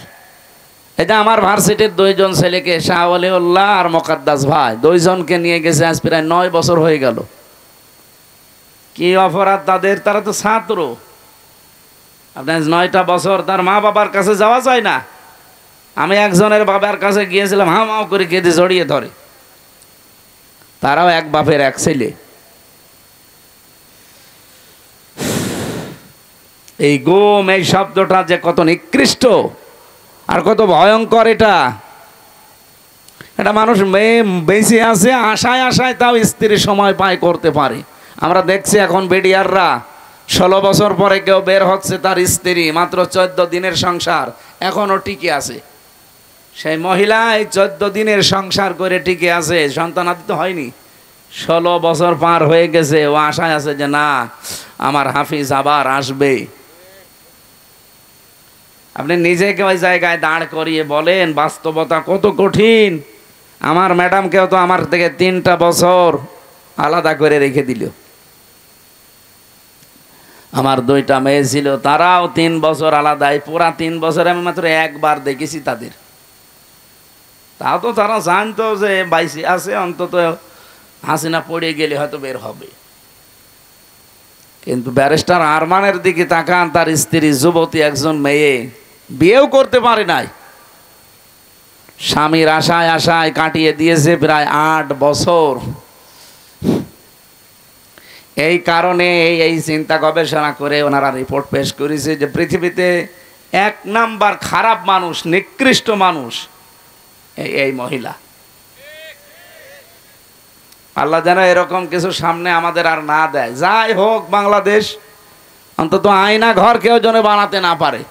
এটা আমার ভার্সিটির 2 জন ছেলেকে, শাহ ওয়ালিউল্লাহ আর মোকাদ্দাস ভাই, 2 জনকে নিয়ে গেছে, আজ প্রায় 9 বছর হয়ে গেল। কি অপরাধ তাদের? তারা তো ছাত্র। আপনার 9টা বছর তার মা বাবার কাছে যাওয়া যায় না। আমি একজনের বাবার কাছে গিয়েছিলাম, হামাও করে কেঁদে জড়িয়ে ধরে। তারাও এক বাপের এক ছেলে। এই গুম, এই শব্দটা যে কত নিকৃষ্ট আর কত ভয়ঙ্কর! এটা মানুষ বেঁচে আছে আশায় আশায়, তাও স্ত্রী সময় পায় করতে পারে। আমরা দেখছি এখন বিডিআররা 16 বছর পরে কেউ বের হচ্ছে, তার স্ত্রী মাত্র 14 দিনের সংসার এখনো টিকে আছে। সেই মহিলা এই 14 দিনের সংসার করে টিকে আছে, সন্তানাদি তো হয়নি। 16 বছর পার হয়ে গেছে, ও আশায় আছে যে না, আমার হাফিজ আবার আসবে। আপনি নিজেকে ওই জায়গায় দাঁড় করিয়ে বলেন বাস্তবতা কত কঠিন। আমার ম্যাডামকেও তো আমার থেকে 3টা বছর আলাদা করে রেখে দিল। আমার 2টা মেয়ে ছিল, তারাও 3 বছর আলাদাই। পুরা 3 বছরে আমি মাত্র একবার দেখেছি তাদের। তাও তো তারা জানতো যে বাইসে আছে, অন্তত হাসিনা পড়ে গেলে হয়তো বের হবে। কিন্তু ব্যারিস্টার আরমানের দিকে তাকান, তার স্ত্রী যুবতী একজন মেয়ে, বিয়েও করতে পারে নাই। স্বামীর আশায় আশায় কাটিয়ে দিয়েছে প্রায় 8 বছর। এই কারণে এই চিন্তা গবেষণা করে ওনারা রিপোর্ট পেশ করেছে যে পৃথিবীতে 1 নাম্বার খারাপ মানুষ, নিকৃষ্ট মানুষ এই মহিলা। আল্লাহ যেন এরকম কিছু সামনে আমাদের আর না দেয়। যাই হোক, বাংলাদেশ অন্তত আয়না ঘর কেউ যেন বানাতে না পারে।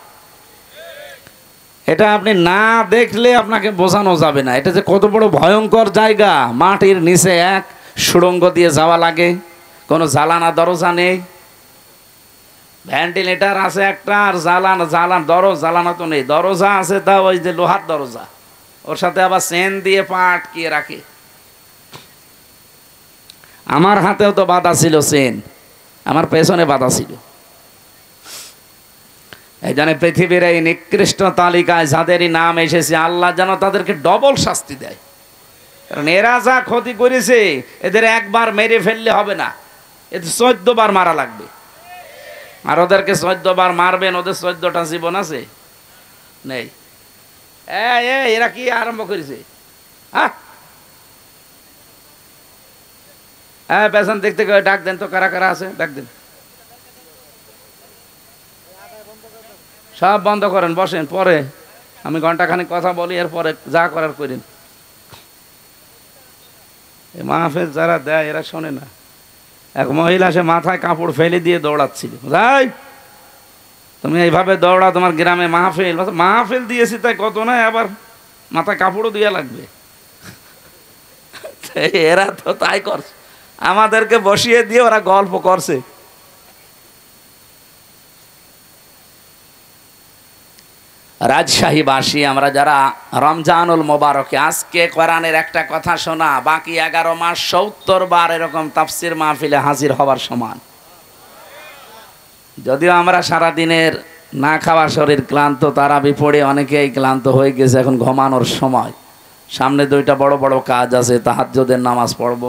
এটা আপনি না দেখলে আপনাকে বোঝানো যাবে না। এটা যে কত বড় ভয়ঙ্কর জায়গা। মাটির নিচে এক সুড়ঙ্গ দিয়ে যাওয়া লাগে, কোনো জালানা দরজা নেই। ভেন্টিলেটার আছে একটা, আর জালানা তো নেই। দরজা আছে, তা ওই যে লোহার দরজা, ওর সাথে আবার চেন দিয়ে পা আটকিয়ে রাখে। আমার হাতেও তো বাধা ছিল চেন, আমার পেছনে বাধা ছিল। এই জন্য পৃথিবীর এই নিকৃষ্ট তালিকায় যাদেরই নাম এসেছে, আল্লাহ যেন তাদেরকে ডবল শাস্তি দেয়। কারণ এরা যা ক্ষতি করেছে, এদের একবার মেরে ফেললে হবে না, এদের 14 বার মারা লাগবে। আর ওদেরকে 14 বার মারবেন, ওদের 14টা জীবন আছে নেই। এরা কি আরম্ভ করেছে? হ্যাঁ, পেছন দেখতে ডাক দেন তো, কারা কারা আছে ডাক দেন। সব বন্ধ করেন, বসেন, পরে আমি ঘন্টাখানিক কথা বলি, এরপরে যা করার করেন। মাহফিল যারা দেয় এরা শোনে না। এক মহিলা সে মাথায় কাপড় ফেলে দিয়ে দৌড়াচ্ছিল। যাই, তুমি এইভাবে দৌড়া, তোমার গ্রামে মাহফিল দিয়েছি তাই কত নয়, আবার মাথায় কাপড়ও দিয়ে লাগবে। এরা তো তাই করছে, আমাদেরকে বসিয়ে দিয়ে ওরা গল্প করছে। রাজশাহীবাসী আমরা যারা রমজানুল মোবারকে আজকে কোরআনের একটা কথা শোনা, বাকি 11 মাস 70 বার এরকম তাফসির মাহফিলে হাজির হওয়ার সমান। যদিও আমরা সারাদিনের না খাওয়া শরীর ক্লান্ত, তারাবি পড়ে অনেকেই ক্লান্ত হয়ে গেছে, এখন ঘুমানোর সময়। সামনে 2টা বড় বড় কাজ আছে, তাহাজ্জুদের নামাজ পড়ব,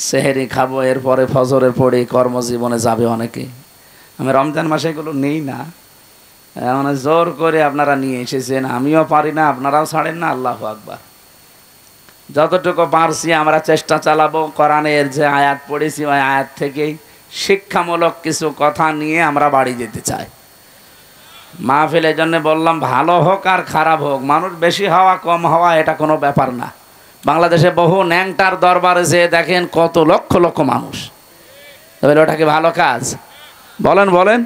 সেহেরি খাবো, এরপরে ফজরের পড়ে কর্মজীবনে যাবে অনেকে। আমি রমজান মাসে এগুলো নেই না, মানে জোর করে আপনারা নিয়ে এসেছেন, আমিও পারি না, আপনারাও ছাড়েন না। আল্লাহু আকবার। যতটুকু পারছি আমরা চেষ্টা চালাবো, কোরআনের যে আয়াত পড়েছি ওই আয়াত থেকেই শিক্ষামূলক কিছু কথা নিয়ে আমরা বাড়ি যেতে চাই। মাহফিলের জন্য বললাম, ভালো হোক আর খারাপ হোক, মানুষ বেশি হওয়া কম হওয়া এটা কোনো ব্যাপার না। বাংলাদেশে বহু ন্যাংটার দরবারে যে দেখেন কত লক্ষ লক্ষ মানুষ, তাহলে ওটা কি ভালো কাজ? বলেন বলেন।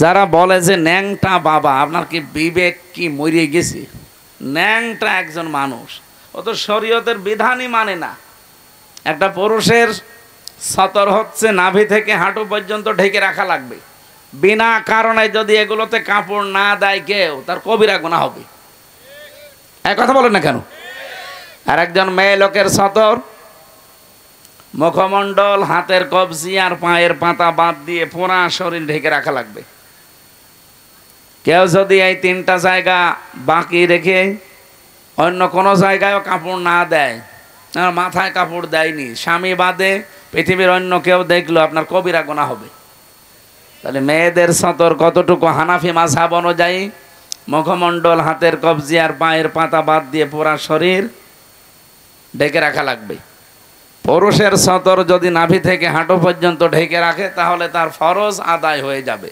যারা বলে যে ন্যাংটা বাবা, আপনার কি বিবেক কি মরিয়ে গেছে? ন্যাংটা একজন মানুষ, ও তো শরীয়তের বিধানই মানে না। একটা পুরুষের সতর হচ্ছে নাভি থেকে হাঁটু পর্যন্ত ঢেকে রাখা লাগবে। বিনা কারণে যদি এগুলোতে কাপড় না দেয় কেউ, তার কবিরা গুনাহ হবে। এক কথা বলেন না কেন? আর একজন মেয়ে লোকের সতর মুখমণ্ডল, হাতের কবজি আর পায়ের পাতা বাদ দিয়ে পুরা শরীর ঢেকে রাখা লাগবে। কেউ যদি এই তিনটা জায়গা বাকি রেখে অন্য কোনো জায়গায়ও কাপড় না দেয়, মাথায় কাপড় দেয়নি, স্বামী বাদে পৃথিবীর অন্য কেউ দেখলো, আপনার কবিরা গুনাহ হবে। তাহলে মেয়েদের সতর কতটুকু? হানাফি মাযহাব অনুযায়ী মুখমণ্ডল, হাতের কবজি আর পায়ের পাতা বাদ দিয়ে পুরা শরীর ঢেকে রাখা লাগবে। পুরুষের সতর যদি নাভি থেকে হাঁটু পর্যন্ত ঢেকে রাখে, তাহলে তার ফরজ আদায় হয়ে যাবে।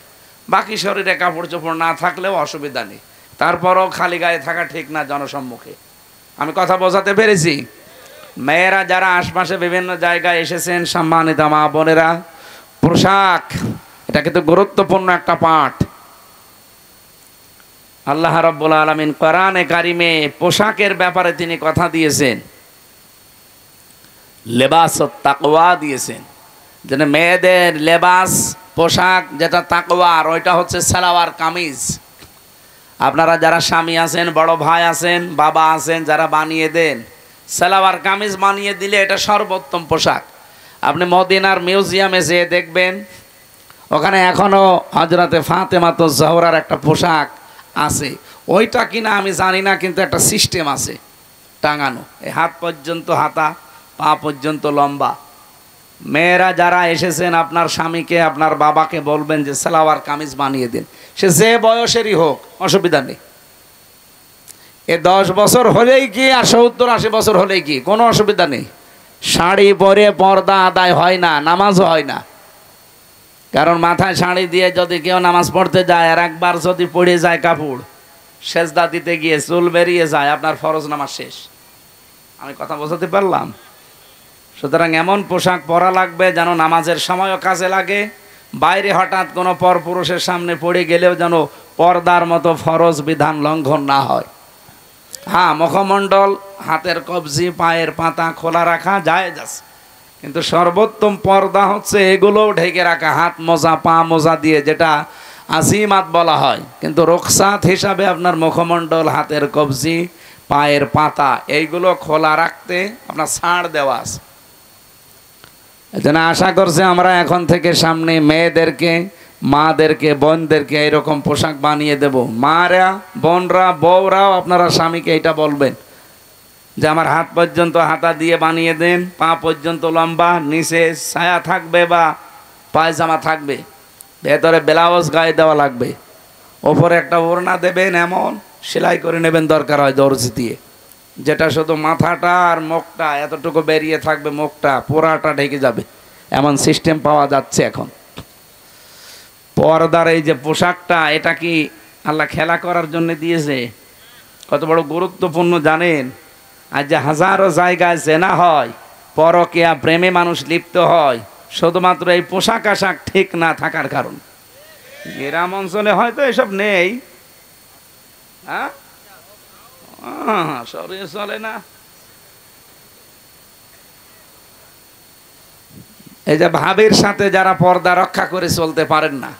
বাকি শরীরে কাপড় চোপড় না থাকলেও অসুবিধা নেই, তারপরও খালি গায়ে থাকা ঠিক না জনসম্মুখে। আমি কথা বোঝাতে পেরেছি? মেয়েরা যারা আশপাশে বিভিন্ন জায়গায় এসেছেন, সম্মানিত মা বোনেরা, পোশাক এটা কিন্তু গুরুত্বপূর্ণ একটা পাঠ। আল্লাহ রাব্বুল আলামিন কোরআনে কারিমে পোশাকের ব্যাপারে তিনি কথা দিয়েছেন, লেবাসুত তাকওয়া দিয়েছেন। যেন মেয়েদের লেবাস পোশাক যেটা তাকওয়ার, ওইটা হচ্ছে সালোয়ার কামিজ। আপনারা যারা স্বামী আছেন, বড় ভাই আছেন, বাবা আছেন, যারা বানিয়ে দেন, সালোয়ার কামিজ বানিয়ে দিলে এটা সর্বোত্তম পোশাক। আপনি মদিনার মিউজিয়ামে যেয়ে দেখবেন, ওখানে এখনো হযরতে ফাতেমাতুজ জোহরার একটা পোশাক আছে। ওইটা কিনা আমি জানি না, কিন্তু একটা সিস্টেম আছে টাঙানো, এই হাত পর্যন্ত হাতা, পা পর্যন্ত লম্বা। মেয়েরা যারা এসেছেন, আপনার স্বামীকে, আপনার বাবাকে বলবেন যে সালোয়ার কামিজ বানিয়ে দিন, সে যে বয়সেরই হোক, অসুবিধা নেই। এ 10 বছর হলেই কি আর 70-80 বছর হলেই কি, কোনো অসুবিধা নেই। শাড়ি পরে পর্দা আদায় হয় না, নামাজও হয় না। কারণ মাথায় শাড়ি দিয়ে যদি কেউ নামাজ পড়তে যায়, আর একবার যদি পড়ে যায় কাপড়, সেজদা দিতে গিয়ে চুল বেরিয়ে যায়, আপনার ফরজ নামাজ শেষ। আমি কথা বোঝাতে পারলাম? সুতরাং এমন পোশাক পরা লাগবে যেন নামাজের সময়ও কাজে লাগে, বাইরে হঠাৎ কোনো পরপুরুষের সামনে পড়ে গেলেও যেন পর্দার মতো ফরজ বিধান লঙ্ঘন না হয়। হ্যাঁ, মুখমণ্ডল, হাতের কবজি, পায়ের পাতা খোলা রাখা জায়েজ আছে, কিন্তু সর্বোত্তম পর্দা হচ্ছে এগুলোও ঢেকে রাখা, হাত মোজা, পা মোজা দিয়ে, যেটা আজিমাত বলা হয়। কিন্তু রুখসাত হিসাবে আপনার মুখমণ্ডল, হাতের কবজি, পায়ের পাতা এইগুলো খোলা রাখতে আপনার ছাড় দেওয়া আছে। এজন্য আশা করছে আমরা এখন থেকে সামনে মেয়েদেরকে, মাদেরকে, বোনদেরকে এরকম পোশাক বানিয়ে দেব। মারা, বোনরা, বউরাও আপনারা স্বামীকে এটা বলবেন যে আমার হাত পর্যন্ত হাতা দিয়ে বানিয়ে দেন, পা পর্যন্ত লম্বা, নিচে ছায়া থাকবে বা পায়জামা থাকবে, ভেতরে ব্লাউজ গায়ে দেওয়া লাগবে, ওপরে একটা ওড়না দেবেন, এমন সেলাই করে নেবেন দরকার হয় দর্জি দিয়ে, যেটা শুধু মাথাটা আর মুখটা এতটুকু বেরিয়ে থাকবে, মুখটা পুরাটা ঢেকে যাবে। এমন সিস্টেম পাওয়া যাচ্ছে এখন। পর্দার এই যে পোশাকটা, এটা কি আল্লাহ খেলা করার জন্য দিয়েছে? কত বড় গুরুত্বপূর্ণ জানেন? আর যে হাজারো জায়গায় জেনা হয়, পরকীয়া প্রেমে মানুষ লিপ্ত হয়, শুধুমাত্র এই পোশাক আশাক ঠিক না থাকার কারণ। গ্রাম অঞ্চলে হয়তো এসব নেই, হ্যাঁ, শহরে চলে না। এই যে ভাবির সাথে যারা পর্দা রক্ষা করে চলতে পারেন না,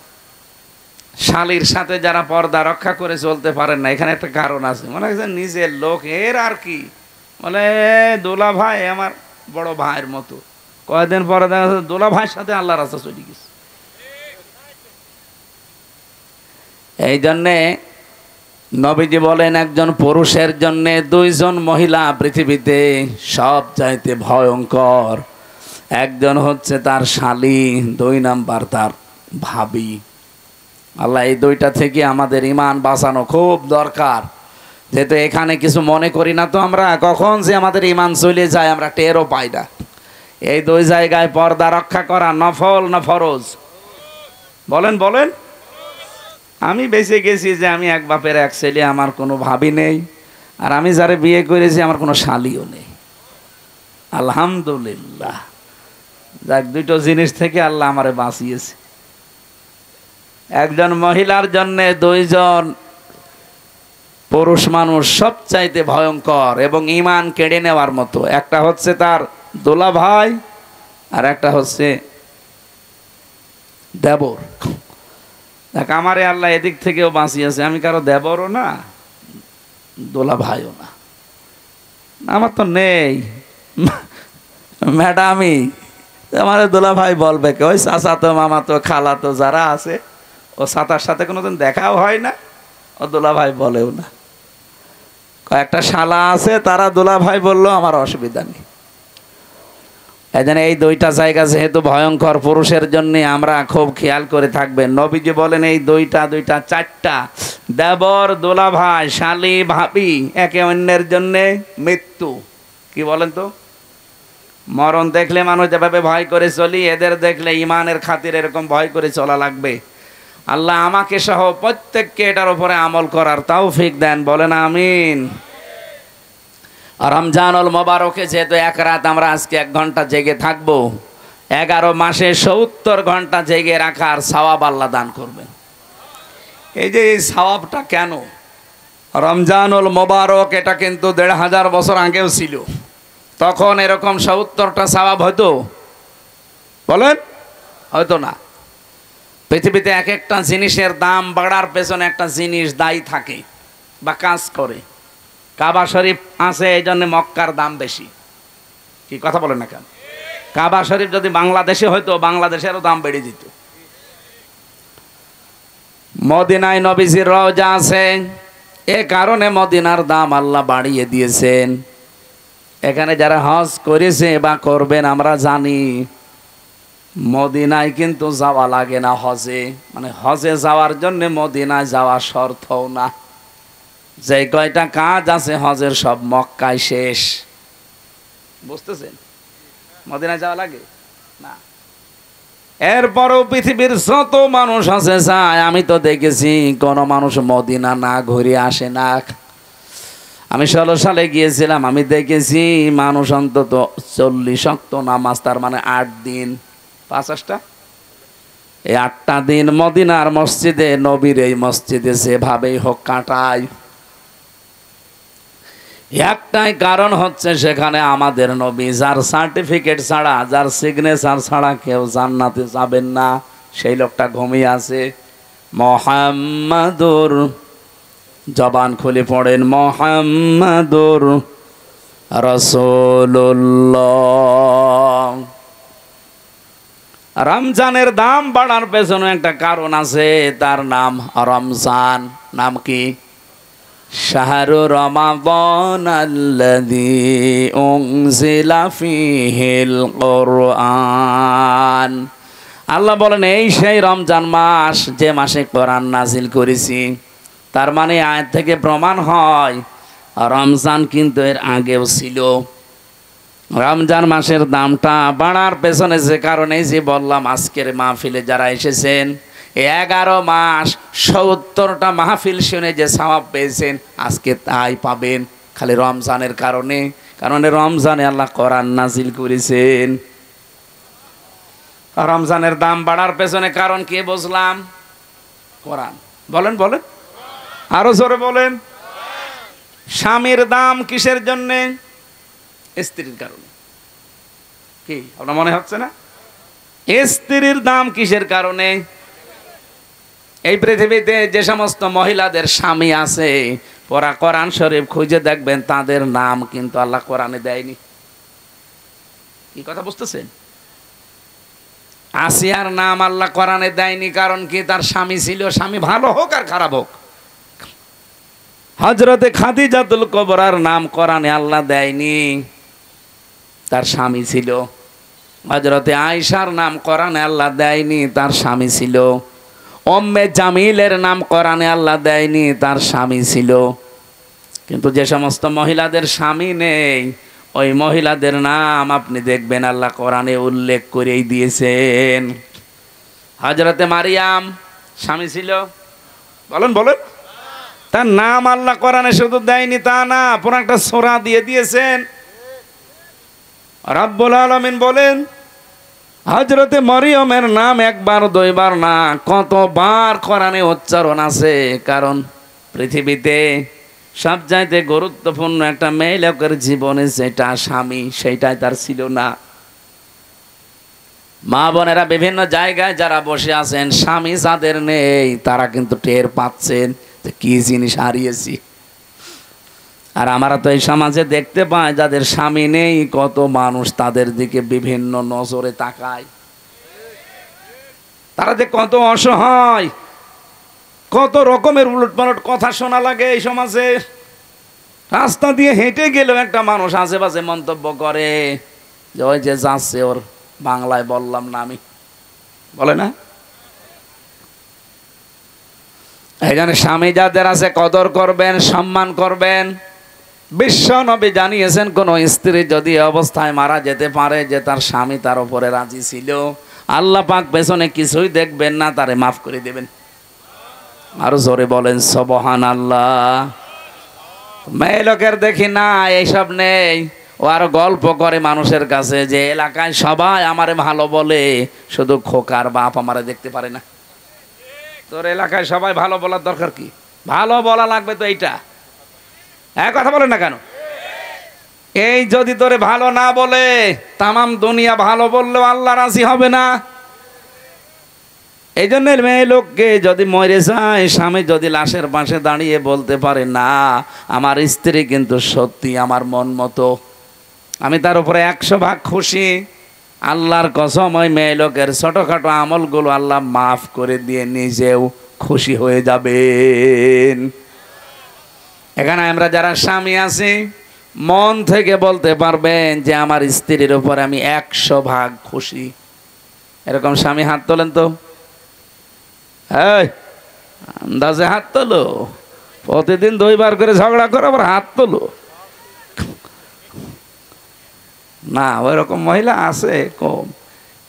শালীর সাথে যারা পর্দা রক্ষা করে চলতে পারেন না, এখানে একটা কারণ আছে। মনে হচ্ছে নিজের লোক, এর আর কি, বলে দোলা ভাই আমার বড় ভাইয়ের মতো। কয়েকদিন পরে দেখা যাচ্ছে দোলা ভাইয়ের সাথে আল্লাহর রাস্তা চলে গেছে। এই জন্যে নবীজি বলেন, একজন পুরুষের জন্য 2 জন মহিলা পৃথিবীতে সব চাইতে ভয়ঙ্কর। একজন হচ্ছে তার শালী, 2 নাম্বার তার ভাবি। আল্লাহ এই 2টা থেকে আমাদের ঈমান বাঁচানো খুব দরকার। যেহেতু এখানে কিছু মনে করি না তো আমরা, কখন যে আমাদের ঈমান চলে যায় আমরা টেরও পাই না। এই 2 জায়গায় পর্দা রক্ষা করা নফল না ফরজ? বলেন বলেন। আমি বেঁচে গেছি যে আমি এক বাপের এক ছেলে, আমার কোনো ভাবি নেই, আর আমি যারে বিয়ে করেছি আমার কোনো শালীও নেই। আলহামদুলিল্লাহ, যাক দুটো জিনিস থেকে আল্লাহ আমারে বাঁচিয়েছে। একজন মহিলার জন্য দুইজন পুরুষ মানুষ সবচাইতে ভয়ঙ্কর এবং ঈমান কেড়ে নেওয়ার মতো। একটা হচ্ছে তার দোলা ভাই, আর একটা হচ্ছে দেবর। দেখ আমারে আল্লাহ এদিক থেকেও বাঁচিয়েছে, আমি কারো দেবরও না, দোলা ভাইও না, আমার তো নেই ম্যাডামই। আমার দোলা ভাই বলবে কে? ওই চাচা তো, মামা তো, খালা তো যারা আছে, ও চাচার সাথে কোনোদিন দেখাও হয় না, ও দোলা ভাই বলেও না। কয়েকটা শালা আছে, তারা দোলা ভাই বললো আমার অসুবিধা নেই। এই জন্য এই দুইটা জায়গা যেহেতু ভয়ঙ্কর পুরুষের জন্য, আমরা খুব খেয়াল করে থাকবেন। নবীজি বলেন এই দুইটা চারটা, দেবর, দোলা ভাই, শালি, ভাবি, একে অন্যের জন্য মৃত্যু। কি বলেন তো? মরণ দেখলে মানুষ যেভাবে ভয় করে চলি, এদের দেখলে ইমানের খাতির এরকম ভয় করে চলা লাগবে। আল্লাহ আমাকে সহ প্রত্যেককে এটার উপরে আমল করার তৌফিক দেন, বলেন আমিন। রমজানুল মোবারকে যেহেতু এক রাত আমরা আজকে 1 ঘন্টা জেগে থাকবো, 11 মাসে 70 ঘন্টা জেগে রাখার সওয়াব আল্লাহ দান করবেন। এই যে এই সওয়াবটা কেন? রমজানুল মোবারক এটা কিন্তু 1500 বছর আগেও ছিল, তখন এরকম 70টা সওয়াব হয়তো? বলেন, হয়তো না। পৃথিবীতে এক একটা জিনিসের দাম বাড়ার পেছনে একটা জিনিস দায়ী থাকে বা কাজ করে। কাবা শরীফ আছে, এই জন্য মক্কার দাম বেশি। কি কথা বলেন না কেন? কাবা শরীফ যদি বাংলাদেশে হয়তো, বাংলাদেশেরও দাম বেড়ে যেত। মদিনায় নবীজির রওজা আছে, এ কারণে মদিনার দাম আল্লাহ বাড়িয়ে দিয়েছেন। এখানে যারা হজ করেছে বা করবেন, আমরা জানি মদিনায় কিন্তু যাওয়া লাগে না হজে, মানে হজে যাওয়ার জন্য মদিনায় যাওয়া শর্তও না। যে কয়টা কাজ আছে হজের সব মক্কায় শেষ, বুঝতেছেন? মদিনায় যাওয়া লাগে না। এরপরও পৃথিবীর যত মানুষ আছে যায়, আমি তো দেখেছি কোন মানুষ মদিনা না ঘুরে আসে না। আমি 16 সালে গিয়েছিলাম, আমি দেখেছি মানুষ অন্তত 40 ওয়াক্ত নামাজ, তার মানে 8 দিন 50টা, এই 8টা দিন মদিনার মসজিদে, নবীর এই মসজিদে যেভাবেই হোক কাটায়। একটাই কারণ হচ্ছে সেখানে আমাদের নবী, যার সার্টিফিকেট ছাড়া, যার সিগনেচার ছাড়া কেউ জান্নাতে যাবেন না, সেই লোকটা ঘুমিয়ে আছে। মুহাম্মাদুর, জবান খুলে পড়েন, মুহাম্মাদুর রাসূলুল্লাহ। রমজানের দাম বাড়ার পেছনে একটা কারণ আছে, তার নাম রমজান। নাম কি? শাহরু রমাদান আল্লাযী উনজিলা ফীহিল কুরআন। আল্লাহ বলেন এই সেই রমজান মাস, যে মাসে কোরআন নাজিল করেছি। তার মানে আয়াত থেকে প্রমাণ হয় রমজান কিন্তু এর আগেও ছিল। রমজান মাসের দামটা বাড়ার পেছনে যে কারণে যে বললাম, আজকের মাহফিলে যারা এসেছেন 11 মাস 70টা মাহফিল শুনে যে সওয়াব পেয়েছেন, আজকে তাই পাবেন খালি রমজানের কারণে। কারণ রমজানে আল্লাহ কোরআন নাজিল করেছেন। রমজানের দাম বাড়ার পেছনে কারণ কি বুঝলাম? কোরআন। বলেন বলেন, আরো জোরে বলেন। স্বামীর দাম কিসের জন্যে? স্ত্রীর কারণে। কি আপনার মনে হচ্ছে না? স্ত্রীর দাম কিসের কারণে? এই পৃথিবীতে যে সমস্ত মহিলাদের স্বামী আছে, পড়া কোরআন শরীফ খুঁজে দেখবেন তাদের নাম কিন্তু আল্লাহ কোরআনে দেয়নি। কি কথা বুঝতেছেন? আসিয়ার নাম আল্লাহ কোরআনে দেয়নি, কারণ কি? তার স্বামী ছিল, স্বামী ভালো হোক আর খারাপ হোক। হযরতে খাদিজাতুল কুবরার নাম কোরআনে আল্লাহ দেয়নি, তার স্বামী ছিল। হযরতে আয়েশার নাম কোরআনে আল্লাহ দেয়নি, তার স্বামী ছিল। উম্মে জামিলের নাম কোরআনে আল্লাহ দেয়নি, তার স্বামী ছিল। কিন্তু যে সমস্ত মহিলাদের স্বামী নেই, ওই মহিলাদের নাম আপনি দেখবেন আল্লাহ কোরআনে উল্লেখ করেই দিয়েছেন। হযরতে মারিয়াম স্বামী ছিল, বলেন বলেন। তার নাম আল্লাহ কোরআনে শুধু দেয়নি তা না, পুরো একটা সূরা দিয়ে দিয়েছেন। রব্বুল আলামিন বলেন, হযরতে মরিয়মের নাম একবার দুইবার না, কতবার কোরআনে উচ্চারণ আছে। কারণ পৃথিবীতে সবচাইতে গুরুত্বপূর্ণ একটা মেয়ে লোকের জীবনে যেটা স্বামী, সেটাই তার ছিল না। মা বোনেরা বিভিন্ন জায়গায় যারা বসে আছেন, স্বামী যাদের নেই তারা কিন্তু টের পাচ্ছেন যে কি জিনিস হারিয়েছি। আর আমরা তো এই সমাজে দেখতে পাই যাদের স্বামী নেই, কত মানুষ তাদের দিকে বিভিন্ন নজরে তাকায়। তারা যে কত অসহায়, কত রকমের উলটপালট কথা শোনা লাগে এই সমাজে। রাস্তা দিয়ে হেঁটে গেলেও একটা মানুষ আশেপাশে মন্তব্য করে যে ওই যে যাচ্ছে, ওর বাংলায় বললাম না আমি, বলে না? এই জন্য স্বামী যাদের আছে কদর করবেন, সম্মান করবেন। বিশ্ব নবী জানিয়েছেন, কোন স্ত্রী যদি অবস্থায় মারা যেতে পারে যে তার স্বামী তার উপরে রাজি ছিল, আল্লাহ পাক পেছনে কিছুই দেখবেন না, তারে মাফ করে দেবেন। আরো জোরে বলেন সুবহানাল্লাহ। মেয়ে লোকের দেখি না এইসব নেই, ও আরো গল্প করে মানুষের কাছে যে এলাকায় সবাই আমারে ভালো বলে, শুধু খোকার বাপ আমারে দেখতে পারে না। তোর এলাকায় সবাই ভালো বলার দরকার কি? ভালো বলা লাগবে তো এইটা, এক কথা বলেন না কেন? এই যদি তোরে ভালো না বলে, তামাম দুনিয়া ভালো বললেও আল্লাহ রাজি হবে না। এই জন্য মেয়ে লোককে যদি মরে যায়, স্বামী যদি লাশের পাশে দাঁড়িয়ে বলতে পারে না আমার স্ত্রী কিন্তু সত্যি আমার মন মতো, আমি তার উপরে 100 ভাগ খুশি, আল্লাহর কসম ওই মেয়ে লোকের ছোটখাটো আমলগুলো আল্লাহ মাফ করে দিয়ে নিজেও খুশি হয়ে যাবেন। এখানে আমরা যারা স্বামী আছি, মন থেকে বলতে পারবেন যে আমার স্ত্রীর উপর আমি 100 ভাগ খুশি। এরকম স্বামী হাত তোলেন তো। আন্দাজে হাত তোলো। প্রতিদিন 2বার করে ঝগড়া করে আবার হাত তোলো না, ওই রকম মহিলা আছে কম,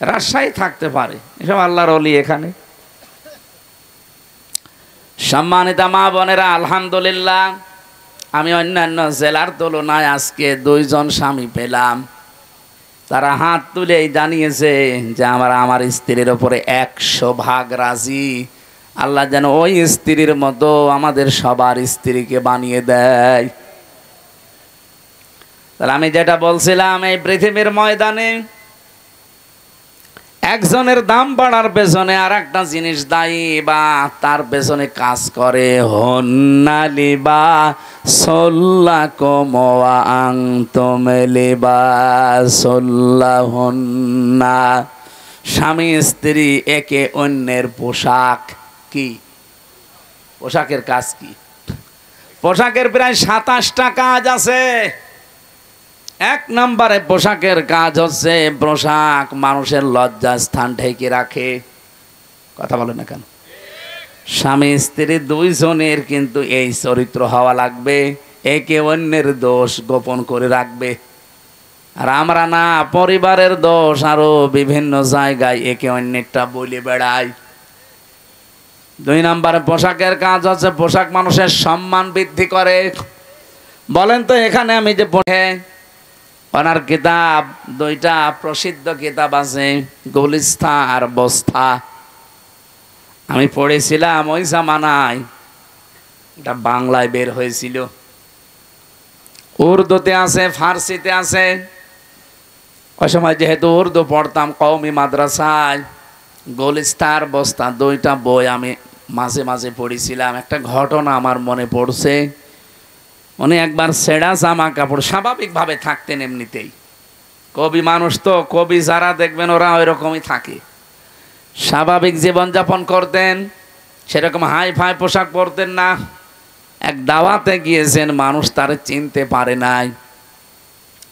রাজশাহী থাকতে পারে, এসব আল্লাহর ওলি। এখানে সম্মানিত মা বোনেরা, আলহামদুলিল্লাহ আমি অন্যান্য জেলার তুলনায় আজকে 2 জন স্বামী পেলাম, তারা হাত তুলেই জানিয়েছে যে আমার স্ত্রীর উপরে 100 ভাগ রাজি। আল্লাহ যেন ওই স্ত্রীর মতো আমাদের সবার স্ত্রীকে বানিয়ে দেয়। তাহলে আমি যেটা বলছিলাম, এই পৃথিবীর ময়দানে একজনের দাম বাড়ার পেছনে আর একটা জিনিস দায়ী বা তার পেছনে কাজ করে, হন্নালিবা সল্লাকুম ওয়া আনতুম লিবাসুল্লাহুন্না। স্বামী স্ত্রী একে অন্যের পোশাক। কি পোশাকের কাজ? কি পোশাকের প্রায় 27টা কাজ আছে। 1 নম্বরে পোশাকের কাজ হচ্ছে, পোশাক মানুষের লজ্জা স্থান ঢেকে রাখে। কথা বলে না কেন? স্বামী স্ত্রী 2 জনের কিন্তু এই চরিত্র হওয়া লাগবে, একে অন্যের দোষ গোপন করে রাখবে। আর আমরা না, পরিবারের দোষ আরো বিভিন্ন জায়গায় একে অন্যেরটা বলে বেড়াই। 2 নম্বরে পোশাকের কাজ হচ্ছে, পোশাক মানুষের সম্মান বৃদ্ধি করে। বলেন তো, এখানে আমি যে পড়ে ওনার কিতাব, 2টা প্রসিদ্ধ কিতাব আছে, গুলিস্তা আর বস্তা। আমি পড়েছিলাম ওই জামানায়, এটা বাংলায় বের হয়েছিল, উর্দুতে আছে, ফার্সিতে আছে। ওই সময় যেহেতু উর্দু পড়তাম কওমি মাদ্রাসায়, গুলিস্তা আর বস্তা 2টা বই আমি মাঝে মাঝে পড়েছিলাম। একটা ঘটনা আমার মনে পড়ছে। উনি একবার ছেঁড়া জামা কাপড়, স্বাভাবিকভাবে থাকতেন এমনিতেই, কবি মানুষ তো, কবি যারা দেখবেন ওরা ওই রকমই থাকে, স্বাভাবিক জীবনযাপন করতেন, সেরকম হাই ফাই পোশাক পরতেন না। এক দাওয়াতে গিয়েছেন, মানুষ তার চিনতে পারে নাই,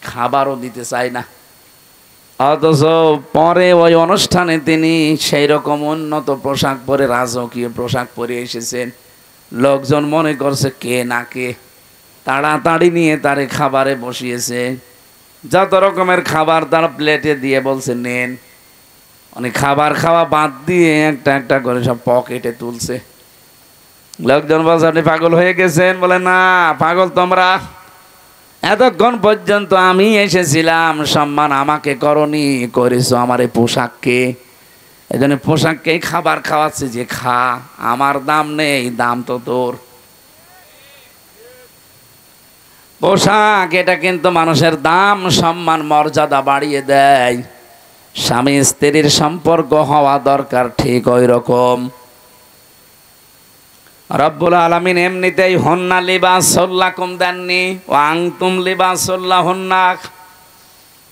খাবারও দিতে চায় না, অথচ পরে ওই অনুষ্ঠানে তিনি সেই রকম উন্নত পোশাক পরে, রাজকীয় পোশাক পরে এসেছেন। লোকজন মনে করছে কে না কে, তাড়াতাড়ি নিয়ে তারে খাবারে বসিয়েছে। যত রকমের খাবার তার প্লেটে দিয়ে বলছে নেন। উনি খাবার খাওয়া বাদ দিয়ে একটা একটা করে সব পকেটে তুলছে। লোকজন বলছে আপনি পাগল হয়ে গেছেন? বলে না, পাগল তোমরা। এতক্ষণ পর্যন্ত আমি এসেছিলাম, সম্মান আমাকে করনি, করেছো আমার এই পোশাককে। এই জন্য পোশাককেই খাবার খাওয়াচ্ছে যে খা, আমার দাম নেই, দাম তো তোর। পোশাক এটা কিন্তু মানুষের দাম সম্মান মর্যাদা বাড়িয়ে দেয়। স্বামী স্ত্রীর সম্পর্ক হওয়া দরকার ঠিক ওই রকম। রব্বুল আলামিন এমনিতেই হন্না লিবাসুল লাকুম দেননি, ওয়া আনতুম লিবাসুল লাহুন্না।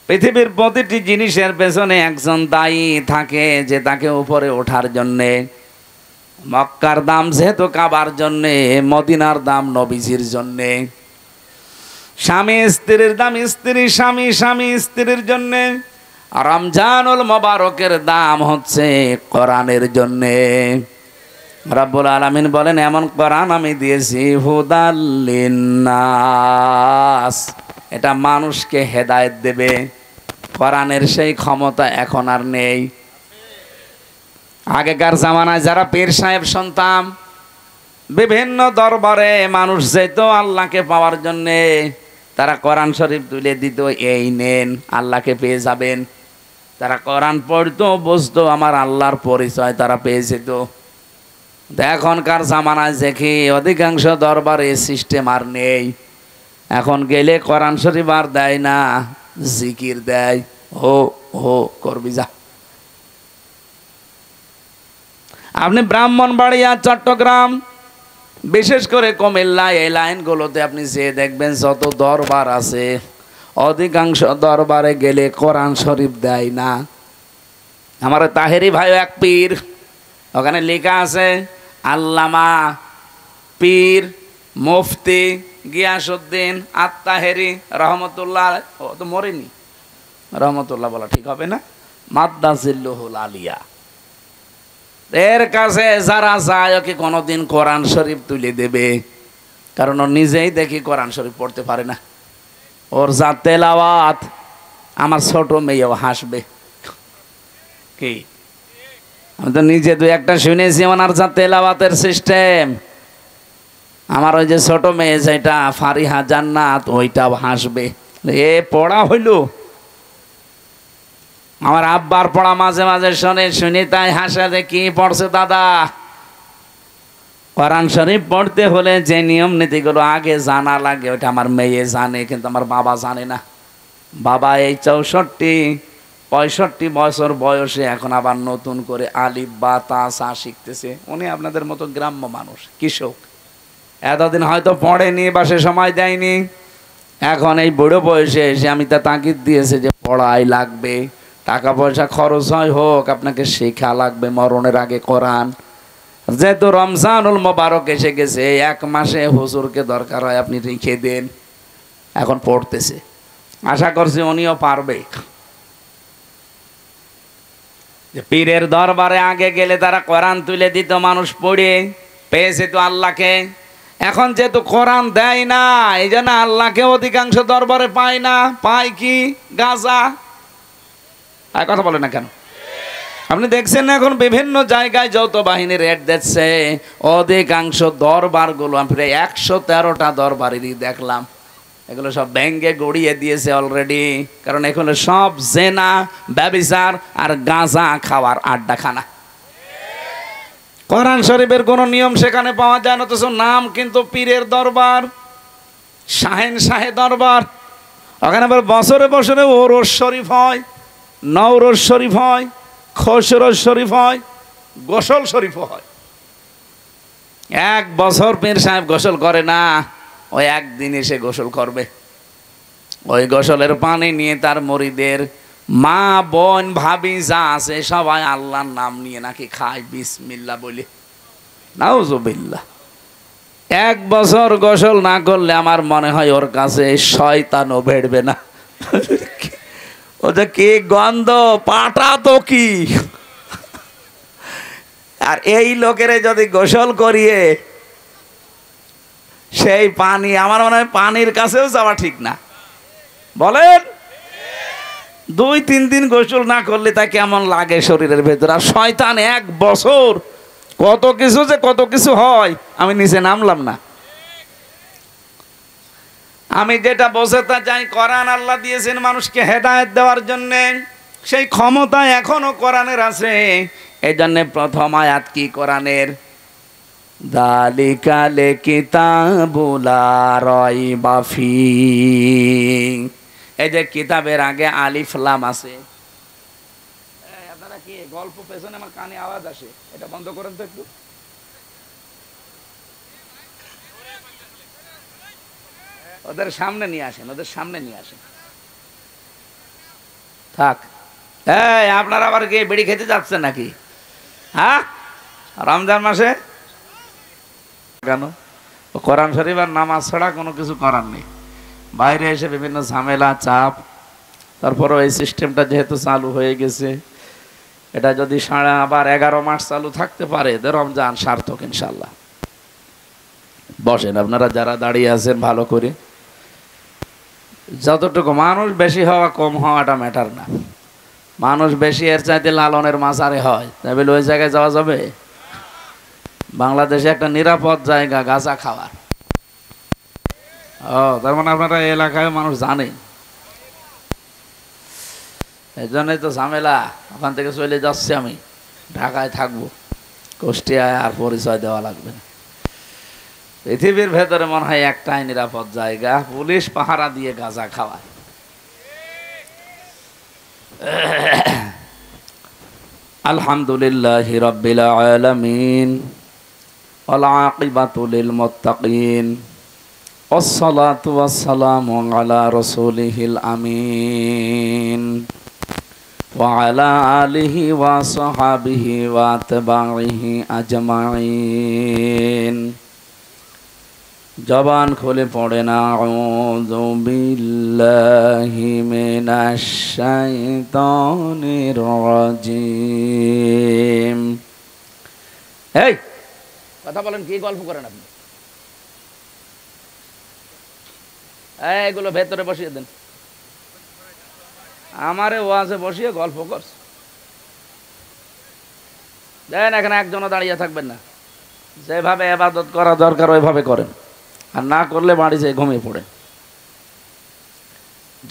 পৃথিবীর প্রতিটি জিনিসের পেছনে একজন দায়ী থাকে যে তাকে উপরে ওঠার জন্যে। মক্কার দাম যেহেতু কাবার জন্যে, মদিনার দাম নবীজির জন্যে। স্বামী স্ত্রীর দাম স্ত্রী স্বামী, স্বামী স্ত্রীর জন্যে। রমজানুল মোবারকের দাম হচ্ছে কোরআনের জন্যে। রব্বুল আলামিন বলেন এমন কোরআন আমি দিয়েছি হুদাল লিন্নাস, এটা মানুষকে হেদায়েত দেবে। কোরআনের সেই ক্ষমতা এখন আর নেই। আগেকার জামানায় যারা পীর সাহেব শুনতাম, বিভিন্ন দরবারে মানুষ যেত আল্লাহকে পাওয়ার জন্যে, তারা কোরআন শরীফ তুলে দিত, এই নেন আল্লাহকে পেয়ে যাবেন। তারা কোরআন পড়তো, বুঝতো আমার আল্লাহর পরিচয় তারা পেয়ে যেত। এখনকার জামানায় দেখি অধিকাংশ দরবারে সিস্টেম আর নেই। এখন গেলে কোরআন শরীফ আর দেয় না, জিকির দেয়, হো হো করবি যা। আপনি ব্রাহ্মণবাড়িয়া, চট্টগ্রাম, বিশেষ করে কুমিল্লা, এই লাইনগুলোতে আপনি যে দেখবেন যত দরবার আছে, অধিকাংশ দরবারে গেলে কোরআন শরীফ দেয় না। আমার তাহেরি ভাই এক পীর, ওখানে লেখা আছে আল্লামা পীর মুফতি গিয়াসউদ্দিন আত-তাহেরি রহমতুল্লাহ। ও তো মরেনি, রহমতুল্লাহ বলা ঠিক হবে না, মাদ্দাজিল্লুহুল আলিয়া। এর কাছে যারা যায় ওকে কোনোদিন কোরআন শরীফ তুলে দেবে, কারণ ও নিজেই দেখি কোরআন শরীফ পড়তে পারে না। ওর যা তেলাওয়াত, আমার ছোট মেয়েও হাসবে। কি আমি তো নিজে দু একটা শুনেছি ওনার যা তেলাওয়াতের সিস্টেম। আমার ওই যে ছোট মেয়ে যেটা ফারিহা জান্নাত, ওইটাও হাসবে। এ পড়া হইল, আমার আব্বার পড়া মাঝে মাঝে শুনি তাই হাসা, যে কি পড়ছে দাদা। কোরআন শরীফ পড়তে হলে যে নিয়ম নীতিগুলো আগে জানা লাগে, ওইটা আমার মেয়ে জানে, কিন্তু আমার বাবা জানে না। বাবা এই 64-65 বছর বয়সে এখন আবার নতুন করে আলিফ বা তা সা শিখতেছে। উনি আপনাদের মতো গ্রাম্য মানুষ, কৃষক, এতদিন হয়তো পড়েনি বা সে সময় দেয়নি। এখন এই বুড়ো বয়সে এসে আমি তা তাগিদ দিয়েছে যে পড়াই লাগবে, টাকা পয়সা খরচ হয় হোক, আপনাকে শেখা লাগবে মরণের আগে কোরআন। যেহেতু রমজানুল মোবারক এসে গেছে, 1 মাসে হুজুরকে দরকার হয় আপনি রেখে দেন। এখন পড়তেছে, আশা করছি উনিও পারবে। যে পীরের দরবারে আগে গেলে তারা কোরআন তুলে দিত, মানুষ পড়ে পেয়েছে তো আল্লাহকে। এখন যেহেতু কোরআন দেয় না, এই জন্য আল্লাহকে অধিকাংশ দরবারে পায় না। পায় কি? গাঁজা। আর কথা বলে না কেন? আপনি দেখছেন না এখন বিভিন্ন জায়গায় যৌথ বাহিনী রেড দিচ্ছে, অধিকাংশ দরবারগুলো আমি প্রায় 113টা দরবারেরই দেখলাম, এগুলো সব ব্যাঙ্গে গড়িয়ে দিয়েছে অলরেডি। কারণ এগুলো সব জেনা, ব্যভিচার আর গাঁজা খাওয়ার আড্ডাখানা। কোরআন শরীফের কোনো নিয়ম সেখানে পাওয়া যায় না, অথচ নাম কিন্তু পীরের দরবার, শাহেন শাহে দরবার। ওখানে আবার বছরে বছরে ওরস শরীফ হয়, নওরোজ শরীফ হয়, খসরোজ শরীফ হয়, গোসল শরীফ হয়। 1 বছর পীর সাহেব গোসল করে না, ওই একদিন এসে গোসল করবে। ওই গোসলের পানি নিয়ে তার মুরিদের মা, বোন, ভাবি যা আছে সবাই আল্লাহর নাম নিয়ে নাকি খায়, বিসমিল্লাহ বলে। নাউজুবিল্লাহ। 1 বছর গোসল না করলে আমার মনে হয় ওর কাছে শয়তানও বেড়বে না। ওটা কি গন্ধ, পাটা তো কি। আর এই লোকেরে যদি গোসল করিয়ে সেই পানি, আমার মনে হয় পানির কাছেও যাওয়া ঠিক না। বলেন, 2-3 দিন গোসল না করলে তা কেমন লাগে শরীরের ভেতর। আর শয়তান 1 বছর কত কিছু হয়, আমি নিচে নামলাম না। আমি যেটা বোঝাতে চাই, কোরআন আল্লাহ দিয়েছেন মানুষকে হেদায়েত দেওয়ার জন্যে, সেই ক্ষমতা এখনো কোরআনের আছে। এই জন্য প্রথম আয়াত কি কোরআনের? যালিকাল কিতাবুল লা রাইবা ফীহ। এই যে কিতাবের আগে আলিফ লাম আছে। আপনারা কি গল্প পেছনে আমার কানে আওয়াজ আসে, এটা বন্ধ করেন তো একটু। ওদের সামনে নিয়ে আসেন, ওদের সামনে নিয়ে আসেন। থাক। এই আপনারা আবার কি বিড়ি খেতে যাচ্ছেন নাকি? হ্যাঁ, রমজান মাসে কেন? কোরআন শরীফ আর নামাজ ছাড়া কোনো কিছু করার নেই। বাইরে এসে বিভিন্ন ঝামেলা চাপ, তারপরও এই সিস্টেমটা যেহেতু চালু হয়ে গেছে, এটা যদি আবার 11 মাস চালু থাকতে পারে, রমজান সার্থক ইনশাল্লাহ। বসেন আপনারা যারা দাঁড়িয়ে আছেন ভালো করে। যতটুকু মানুষ বেশি হওয়া কম হওয়াটা ম্যাটার না, মানুষ বেশি এর চাইতে লালনের মাঝারে হয়, তাহলে ওই জায়গায় যাওয়া যাবে? বাংলাদেশে একটা নিরাপদ জায়গা গাঁজা খাওয়ার। ও, তার মানে আপনারা এলাকায় মানুষ জানে, এই জন্যই তো ঝামেলা। ওখান থেকে চলে যাচ্ছি আমি, ঢাকায় থাকবো, কুষ্টিয়ায় আর পরিচয় দেওয়া লাগবে না। পৃথিবীর ভেতরে মনে হয় একটাই নিরাপদ জায়গা, পুলিশ পাহারা দিয়ে গাঁজা খাওয়ায়। আলহামদুলিল্লাহি রাব্বিল আলামিন ওয়াল আকিবাতু লিল মুত্তাকিন ওয়াসসালাতু ওয়াসসালামু আলা রাসূলিহিল আমিন ওয়া আলা আলিহি ওয়া সাহবিহি ওয়া তাবাইহি আজমাইন। জবান খুলে পড়েন আউযু বিল্লাহি মিনাশ শাইতানির রাজিম। এই কথা বলেন, কি গল্প করেন আপনি? এইগুলো ভেতরে বসিয়ে দেন। আমারে ওয়াজে বসিয়ে গল্প করছে দেন, এখানে একজনও দাঁড়িয়ে থাকবেন না। যেভাবে ইবাদত করা দরকার ওইভাবে করেন, আর না করলে বাড়ি যেয়ে ঘুমিয়ে পড়েন।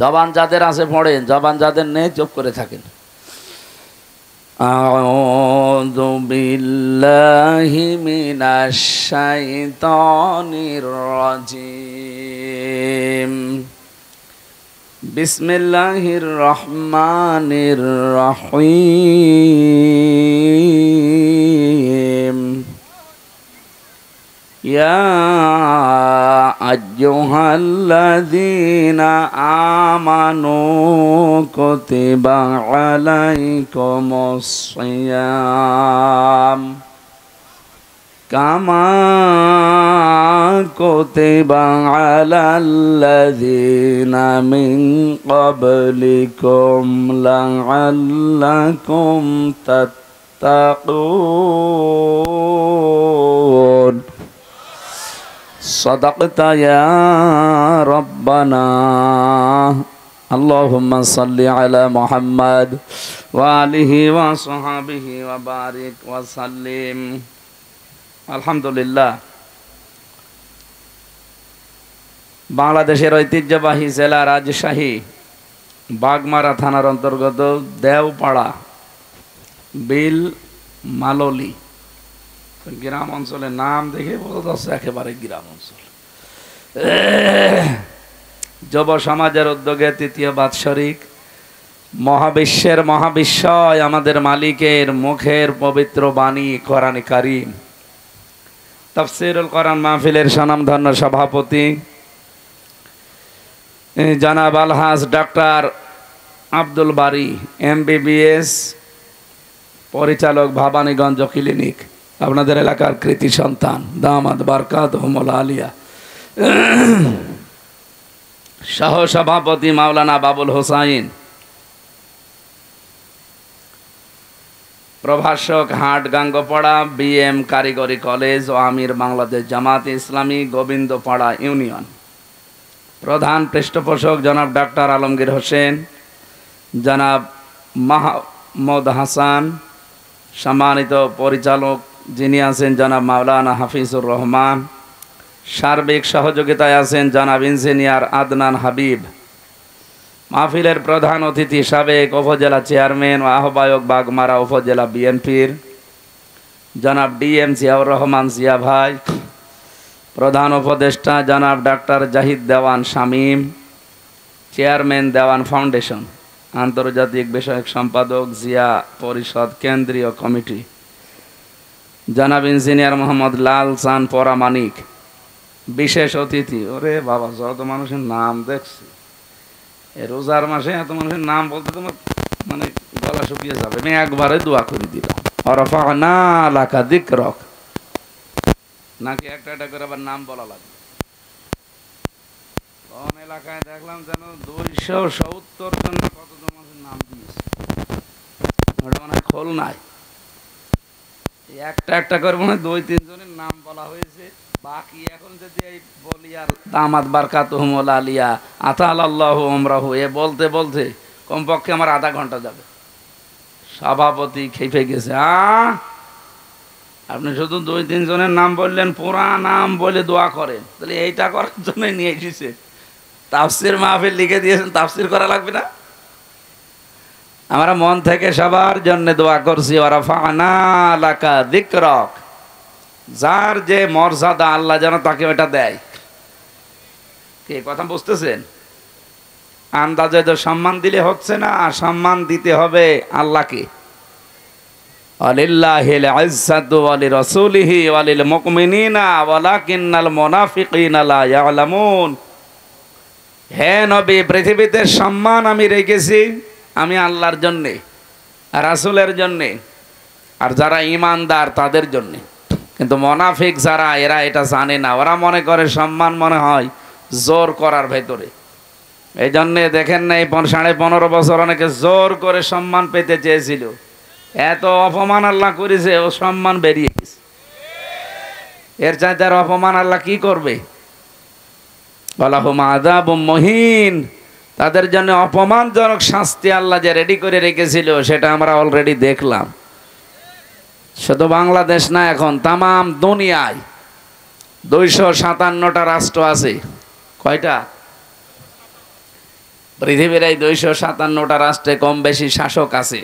জবান যাদের আছে পড়েন, জবান যাদের নেই চুপ করে থাকেন। আউযু বিল্লাহি মিনাশ শাইতানির রাজিম। বিসমিল্লাহির রহমানির রহিম। ইয়া আইয়ুহাল্লাযীনা আমানু কুতিবা আলাইকুমুস সিয়াম কামা কুতিবা আলাল্লাযীনা মিন ক্বাবলিকুম লাআল্লাকুম তাত্তাকুন। সাদাকতা ইয়া রাব্বানা। আল্লাহুম্মা সাল্লি আলা মুহাম্মাদ ওয়া আলিহি ওয়া সাহবিহি ওয়া বারিক ওয়া সাল্লিম। আলহামদুলিল্লাহ, বাংলাদেশের ঐতিহ্যবাহী জেলা রাজশাহী বাগমারা থানার অন্তর্গত দেওপাড়া বিল মাললি গ্রাম অঞ্চলের নাম দেখে বোঝা যাচ্ছে একেবারে গ্রাম অঞ্চল। যুব সমাজের উদ্যোগে তৃতীয় বাৎসরিক মহাবিশ্বের মহাবিশ্বয় আমাদের মালিকের মুখের পবিত্র বাণী কোরআন কারীম তাফসীরুল কোরআন মাহফিলের স্বনামধন্য সভাপতি জনাব আলহাজ ডাক্তার আব্দুল বারী MBBS, পরিচালক ভবানীগঞ্জ ক্লিনিক, আপনাদের এলাকার কৃতি সন্তান, দামাত বারকাতুহুমুল আলিয়া। সহ সভাপতি মাওলানা বাবুল হোসাইন, প্রভাষক হাট গাঙ্গপাড়া BM কারিগরি কলেজ ও আমির বাংলাদেশ জামাত ইসলামী গোবিন্দপাড়া ইউনিয়ন। প্রধান পৃষ্ঠপোষক জনাব ডাক্তার আলমগীর হোসেন, জনাব মাহমুদ হাসান। সম্মানিত পরিচালক যিনি আছেন জনাব মাওলানা হাফিজুর রহমান। সার্বিক সহযোগিতায় আছেন জনাব ইঞ্জিনিয়ার আদনান হাবিব। মাহফিলের প্রধান অতিথি সাবেক উপজেলা চেয়ারম্যান ও আহ্বায়ক বাগমারা উপজেলা বিএনপির জনাব ডিএম জিয়াউর রহমান জিয়া ভাই, প্রধান উপদেষ্টা জনাব ডাক্তার জাহিদ দেওয়ান শামীম, চেয়ারম্যান দেওয়ান ফাউন্ডেশন, আন্তর্জাতিক বিষয়ক সম্পাদক জিয়া পরিষদ কেন্দ্রীয় কমিটি জনাব ইঞ্জিনিয়ার মোহাম্মদ লাল চান পরামানিক, বিশেষ অতিথি। ওরে বাবা, যত মানুষের নাম দেখছি এ রোজার মাসে, এত মানুষের নাম বলতে তোমার মানে গলা শুকিয়ে যাবে। আমি একবারে দোয়া করে দিলাম, অরফা'না লাকা যিকরাক, নাকি একটা একটা করে আবার নাম বলা লাগবে। কোন এলাকায় দেখলাম যেন 270 জন কতজন মানুষের নাম দিয়েছে, ওটা মনে হয় খুলনায় একটা একটা করে মনে হয় 2-3 জনের নাম বলা হয়েছে। বাকি এখন যদি এই বলি আর দামাত বারকাতুহুমুল আলিয়া আতালাল্লাহু উমরাহু এ বলতে বলতে কমপক্ষে আমার আধা ঘন্টা যাবে। সভাপতি খেপে গেছে, আপনি শুধু 2-3 জনের নাম বললেন, পুরা নাম বলে দোয়া করেন, তাহলে এইটা করার জন্য নিয়ে এসেছে। তাফসির মাহফিল লিখে দিয়েছেন, তাফসির করা লাগবে না? আমরা মন থেকে সবার জন্য দোয়া করছি, ওয়ারাফা'না লাকা যিকরাক, যার যে মর্যাদা আল্লাহ যেন তাকে ওটা দেয়। কি কথা বুঝতেছেন? আন্দাজে তো সম্মান দিলে হচ্ছে না, আর সম্মান দিতে হবে আল্লাহকে। আলিল্লাহিল ইজ্জাতু ওয়া লিরাসূলিহি ওয়া লিল মুমিনিনা ওয়ালাকিন্নাল মুনাফিকিনা লা ইয়ালামুন। হে নবী, পৃথিবীতে সম্মান আমি রেখেছি আমি আল্লাহর জন্যে, রাসূলের জন্যে, আর যারা ঈমানদার তাদের জন্যে। কিন্তু মুনাফিক যারা, এরা এটা জানে না। ওরা মনে করে সম্মান মনে হয় জোর করার ভেতরে। এই জন্যে দেখেন না, এই 15.5 বছর অনেকে জোর করে সম্মান পেতে চেয়েছিল, এত অপমান আল্লাহ করেছে, ও সম্মান বেরিয়ে গেছে। এর চাইতে আর অপমান আল্লাহ কি করবে? ওয়ালাহুম আযাবুম মুহিন, তাদের জন্য অপমানজনক শাস্তি আল্লাহ যে রেডি করে রেখেছিল সেটা আমরা অলরেডি দেখলাম। শুধু বাংলাদেশ না, এখন তামাম দুনিয়ায় 257টা রাষ্ট্র আছে। কয়টা? পৃথিবীর এই 257টা রাষ্ট্রে কম বেশি শাসক আছে।